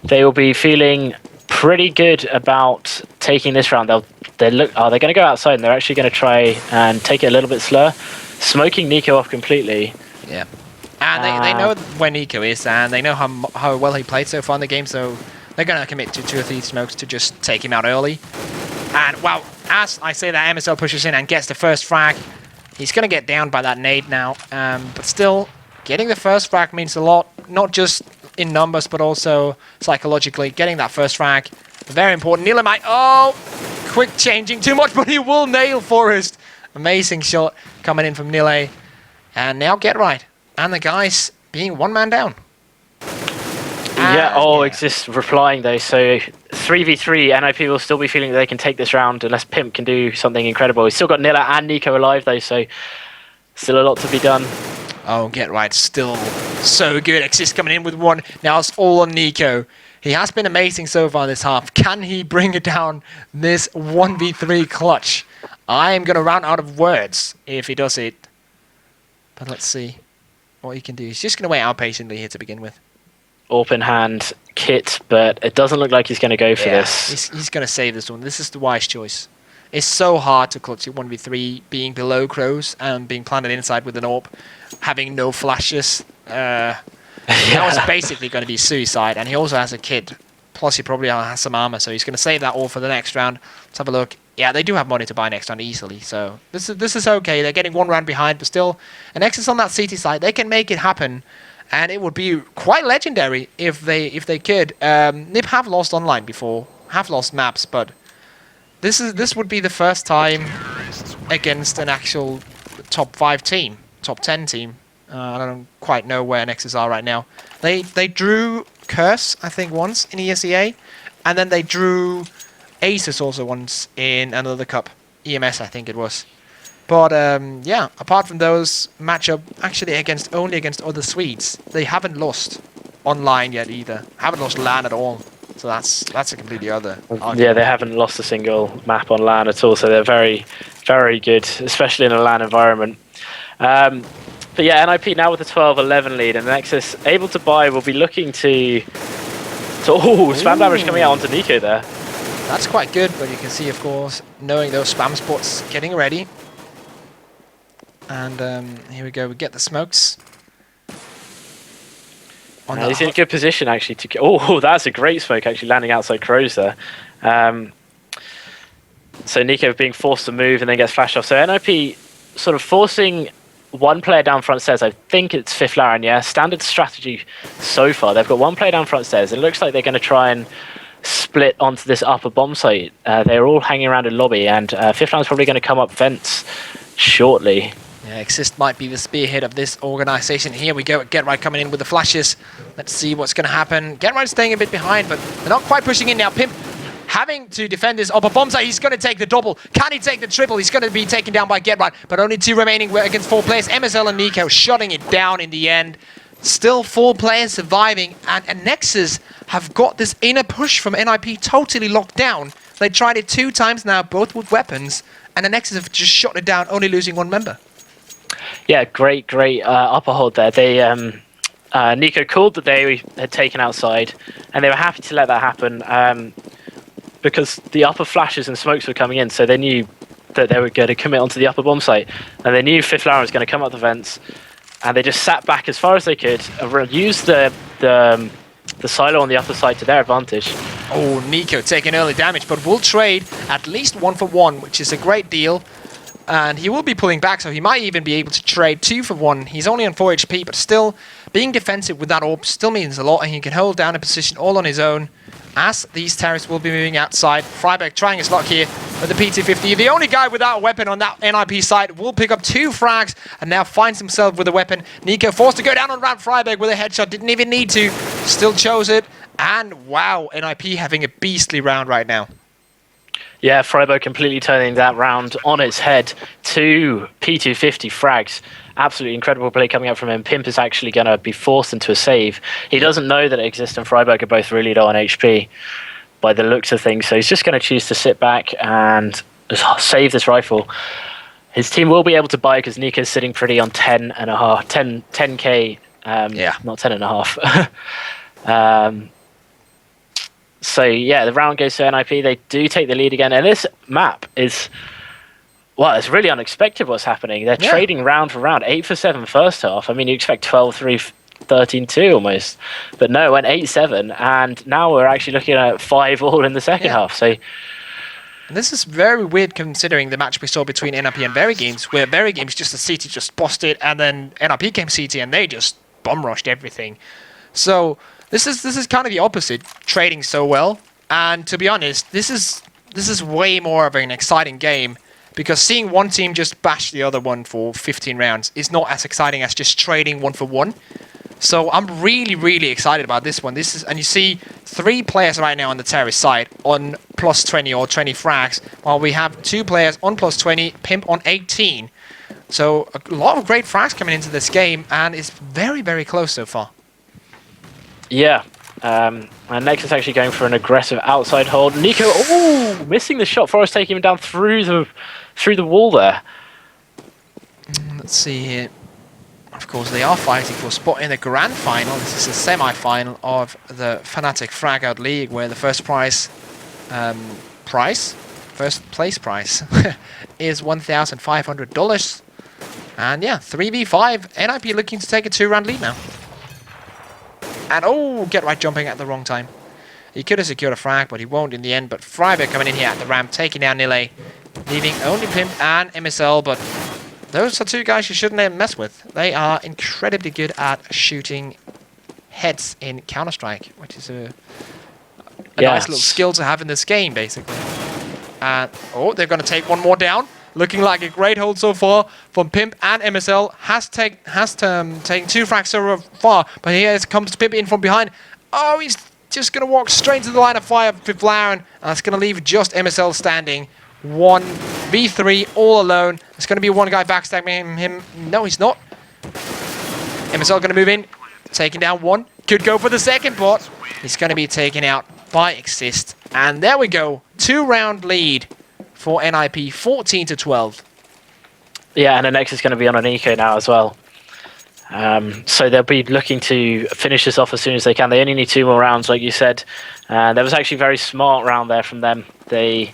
they will be feeling pretty good about taking this round. They're going to go outside and they're actually going to try and take it a little bit slower, smoking NiKo off completely. Yeah, and they know where NiKo is, and they know how well he played so far in the game, so they're going to commit to 2 or 3 smokes to just take him out early. And, well, as I say that, MSL pushes in and gets the first frag. He's going to get down by that nade now, but still, getting the first frag means a lot, not just in numbers, but also psychologically. Getting that first frag, very important. Nile might, oh, quick changing, too much, but he will nail Forest. Amazing shot coming in from Nile. And now Get Right. And the guys being 1 man down. Exist replying though, so 3v3, NiP will still be feeling that they can take this round unless Pimp can do something incredible. He's still got Nila and NiKo alive though, so still a lot to be done. Oh, Get Right, still so good. Exist coming in with 1. Now it's all on NiKo. He has been amazing so far this half. Can he bring it down this 1v3 clutch? I am going to run out of words if he does it. But let's see what he can do. He's just going to wait out patiently here to begin with. Open hand kit, but it doesn't look like he's going to go for this. He's going to save this one. This is the wise choice. It's so hard to clutch it 1v3, being below crows and being planted inside with an AWP, having no flashes. That was basically going to be suicide, and he also has a kit. Plus, he probably has some armor, so he's going to save that all for the next round. Let's have a look. Yeah, they do have money to buy next round easily, so this is okay. They're getting 1 round behind, but still, Anexis on that CT side, they can make it happen. And it would be quite legendary if they could. NiP have lost online before, have lost maps, but this would be the first time against an actual top 5 team, top 10 team. I don't quite know where Anexis are right now. They drew Curse, I think, once in ESEA, and then they drew Aces also once in another cup, EMS I think it was. But yeah, apart from those matchup, actually only against other Swedes, they haven't lost online yet either. Haven't lost LAN at all. So that's a completely other argument. Yeah, they haven't lost a single map on LAN at all. So they're very, very good, especially in a LAN environment. But yeah, NiP now with a 12-11 lead, and Anexis able to buy will be looking to spam damage coming out onto NiKo there. That's quite good, but you can see, of course, knowing those spam spots, getting ready. And here we go, we get the smokes. He's in a good position actually to... Oh, that's a great smoke actually landing outside Crows there. So NiKo being forced to move and then gets flashed off. So NiP sort of forcing 1 player down front stairs. I think it's Flaren, yeah. Standard strategy so far. They've got 1 player down front stairs. It looks like they're going to try and split onto this upper bomb site. They're all hanging around in lobby, and Flaren's probably going to come up vents shortly. Yeah, Exist might be the spearhead of this organization. Here we go, Get Right coming in with the flashes. Let's see what's going to happen. Get Right staying a bit behind, but they're not quite pushing in now. Pimp having to defend this upper bomb site. He's going to take the double. Can he take the triple? He's going to be taken down by Get Right, but only 2 remaining against 4 players. MSL and NiKo shutting it down in the end. Still 4 players surviving, and Anexis have got this inner push from NiP totally locked down. They tried it 2 times now, both with weapons, and Anexis have just shot it down, only losing 1 member. Yeah, great upper hold there. They NiKo called that they had taken outside, and they were happy to let that happen because the upper flashes and smokes were coming in, so they knew that they were going to commit onto the upper bomb site, and they knew Flaren was going to come up the vents. and they just sat back as far as they could, used the silo on the upper side to their advantage. Oh, NiKo taking early damage, but will trade at least 1 for 1, which is a great deal. And he will be pulling back, so he might even be able to trade 2 for 1. He's only on 4 HP, but still, being defensive with that orb still means a lot, and he can hold down a position all on his own, as these terrorists will be moving outside. FragOut trying his luck here with the PT-50. The only guy without a weapon on that NiP side will pick up 2 frags, and now finds himself with a weapon. NiKo forced to go down on Ramp FragOut with a headshot, didn't even need to, still chose it. And wow, NiP having a beastly round right now. Yeah, FragOut completely turning that round on its head. 2 P250 frags. Absolutely incredible play coming out from him. Pimp is actually going to be forced into a save. He doesn't know that Exist and FragOut are both really low on HP by the looks of things, so he's just going to choose to sit back and save this rifle. His team will be able to buy because NiKo's sitting pretty on 10k. Not 10.5. So yeah, the round goes to NiP. They do take the lead again, and this map is, well, it's really unexpected what's happening. They're trading round for round. 8 for 7 first half. I mean, you expect 12-3, 13-2 almost, but no, it went 8-7, and now we're actually looking at 5-all in the second half. So and this is very weird considering the match we saw between NiP and Very Games, where Very Games just the CT just bossed it, and then NiP came CT and they just bomb rushed everything. So this is kind of the opposite, trading so well. And to be honest, this is way more of an exciting game, because seeing one team just bash the other one for 15 rounds is not as exciting as just trading 1 for 1. So I'm really, really excited about this one. And you see 3 players right now on the terrorist side on plus 20 or 20 frags, while we have 2 players on plus 20, Pimp on 18. So a lot of great frags coming into this game, and it's very, very close so far. Yeah, and Anexis actually going for an aggressive outside hold. NiKo, missing the shot. Forrest taking him down through the wall there. Let's see here. Of course, they are fighting for a spot in the grand final. This is the semi-final of the Fnatic FragOut League, where the first place prize is $1,500. And yeah, 3v5. NiP looking to take a 2-round lead now. And get right jumping at the wrong time. He could have secured a frag, but he won't in the end. But FragOut coming in here at the ramp, taking down Nile, leaving only Pimp and MSL. But those are 2 guys you shouldn't mess with. They are incredibly good at shooting heads in Counter-Strike, which is a nice little skill to have in this game, basically. And they're going to take one more down. Looking like a great hold so far from Pimp and MSL. Has taken 2 frags so far, but here comes Pimp in from behind. Oh, he's just going to walk straight into the line of fire with Flaren, and that's going to leave just MSL standing. 1v3 all alone. It's going to be one guy backstabbing him. No, he's not. MSL going to move in, taking down 1. Could go for the second, but he's going to be taken out by Exist. And there we go. 2-round lead for NiP, 14-12. Yeah, and Anexis is going to be on an eco now as well. So they'll be looking to finish this off as soon as they can. They only need 2 more rounds, like you said. There was actually a very smart round there from them. They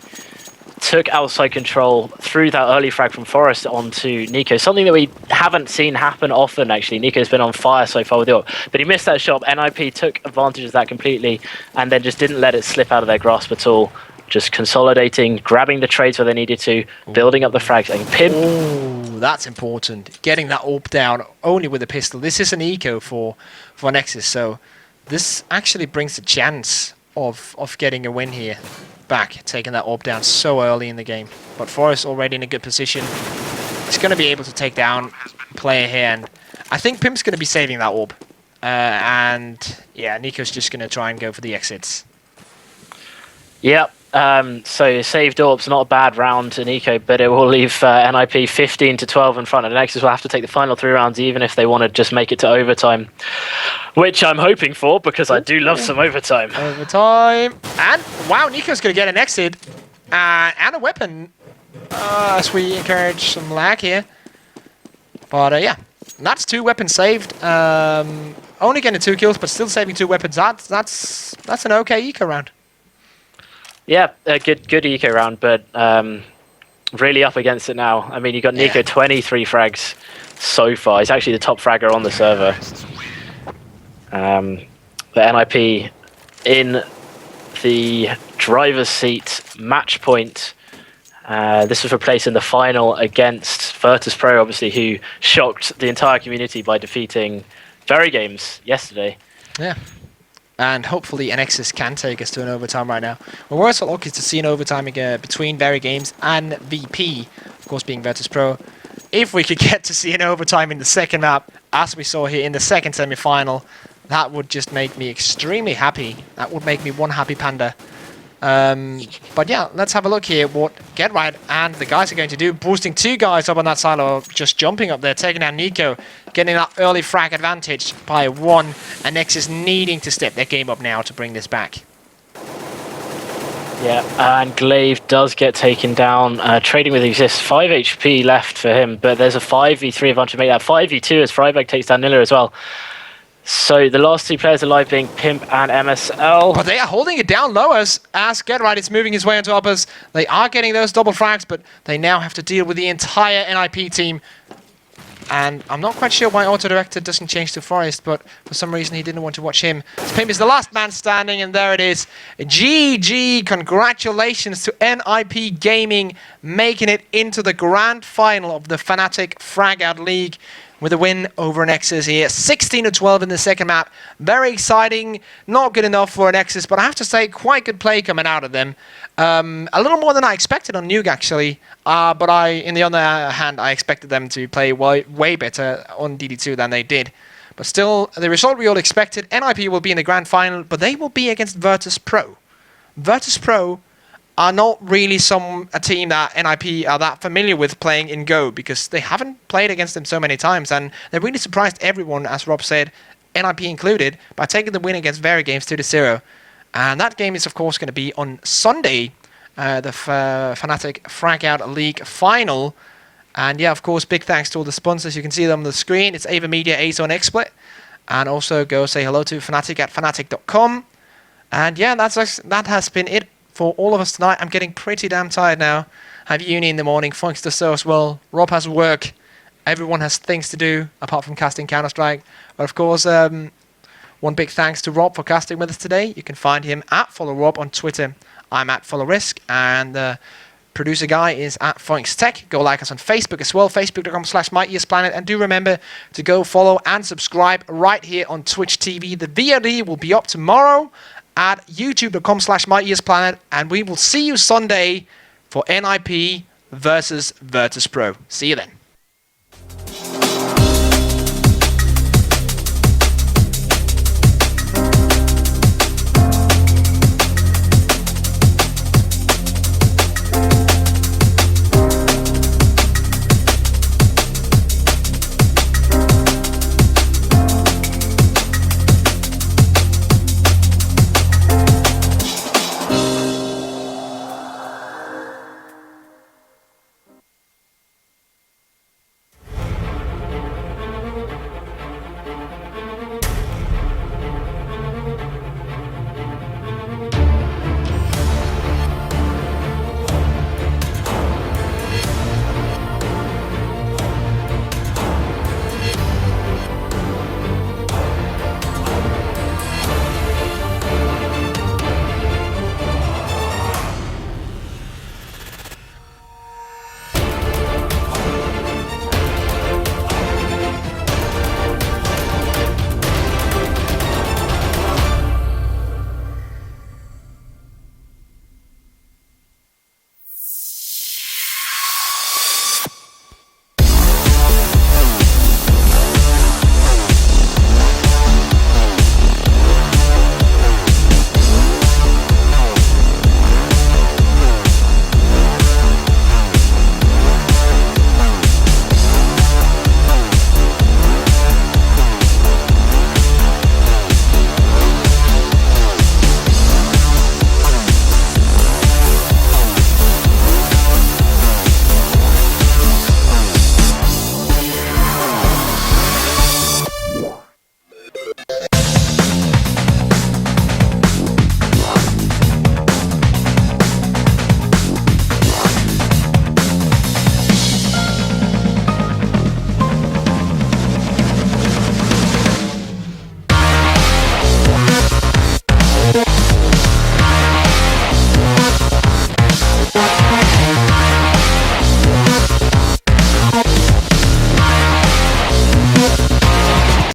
took outside control through that early frag from Forrest onto NiKo. Something that we haven't seen happen often, actually. NiKo's been on fire so far with it, but he missed that shot. NiP took advantage of that completely and then just didn't let it slip out of their grasp at all. Just consolidating, grabbing the trades where they needed to, building up the frags, and Pimp. Oh, that's important. Getting that AWP down only with a pistol. This is an eco for Anexis, so this actually brings the chance of getting a win here back, taking that AWP down so early in the game. But Forrest already in a good position. He's going to be able to take down player here, and I think Pimp's going to be saving that AWP. And yeah, NiKo's just going to try and go for the exits. Yep. So saved orbs, not a bad round to NiKo, but it will leave NiP 15-12 in front, and Anexis will have to take the final 3 rounds, even if they want to just make it to overtime, which I'm hoping for, because I do love some overtime. Overtime, and wow, NiKo's going to get an exit and a weapon, as we encourage some lag here. But yeah, that's 2 weapons saved. Only getting 2 kills, but still saving 2 weapons. That's an okay eco round. Yeah, a good eco round, but really up against it now. I mean, you got Nico 23 frags so far. He's actually the top fragger on the server. The NiP in the driver's seat, match point. This was replaced in the final against virtus.pro, obviously, who shocked the entire community by defeating VeryGames yesterday. Yeah. And hopefully Anexis can take us to an overtime right now. Well, we're also lucky to see an overtime between VeryGames and VP, of course being virtus.pro. If we could get to see an overtime in the second map, as we saw here in the second semi-final, that would just make me extremely happy. That would make me one happy panda. But yeah, let's have a look here what GetRight and the guys are going to do. Boosting 2 guys up on that silo, just jumping up there, taking down Nico, getting that early frag advantage by 1. Anexis needing to step their game up now to bring this back. Yeah, and Glaive does get taken down. Trading with Exist, 5 HP left for him, but there's a 5v3 advantage to make that 5v2 as Freiberg takes down Niller as well. So the last 2 players alive being Pimp and MSL. But they are holding it down low as GetRight is moving his way onto uppers. They are getting those double frags, but they now have to deal with the entire NiP team. And I'm not quite sure why Auto Director doesn't change to Forest, but for some reason he didn't want to watch him. Pimp is the last man standing, and there it is. GG, congratulations to NiP Gaming, making it into the grand final of the Fnatic FragOut League with a win over Anexis here. 16-12 in the second map. Very exciting. Not good enough for Anexis, but I have to say, quite good play coming out of them. A little more than I expected on Nuke, actually. But in the other hand, I expected them to play way better on DD2 than they did. But still, the result we all expected. NiP will be in the grand final, but they will be against virtus.pro. virtus.pro are not really a team that NiP are that familiar with playing in Go, because they haven't played against them so many times, and they really surprised everyone, as Rob said, NiP included, by taking the win against VeryGames 2-0. And that game is, of course, going to be on Sunday, the Fnatic FragOut League final. And yeah, of course, big thanks to all the sponsors. You can see them on the screen. It's Ava Media, Azo, and XSplit. And also go say hello to Fnatic at Fnatic.com. And yeah, that has been it for all of us tonight. I'm getting pretty damn tired now. I have uni in the morning, Funks does so as well. Rob has work. Everyone has things to do apart from casting Counter-Strike. But of course, one big thanks to Rob for casting with us today. You can find him at FollowRob on Twitter. I'm at FollowRisk, and the producer guy is at FunksTech. Go like us on Facebook as well, facebook.com/MyEarsPlanet. And do remember to go follow and subscribe right here on Twitch TV. The VOD will be up tomorrow at youtube.com/MyEarsPlanet, and we will see you Sunday for NiP versus virtus.pro. See you then.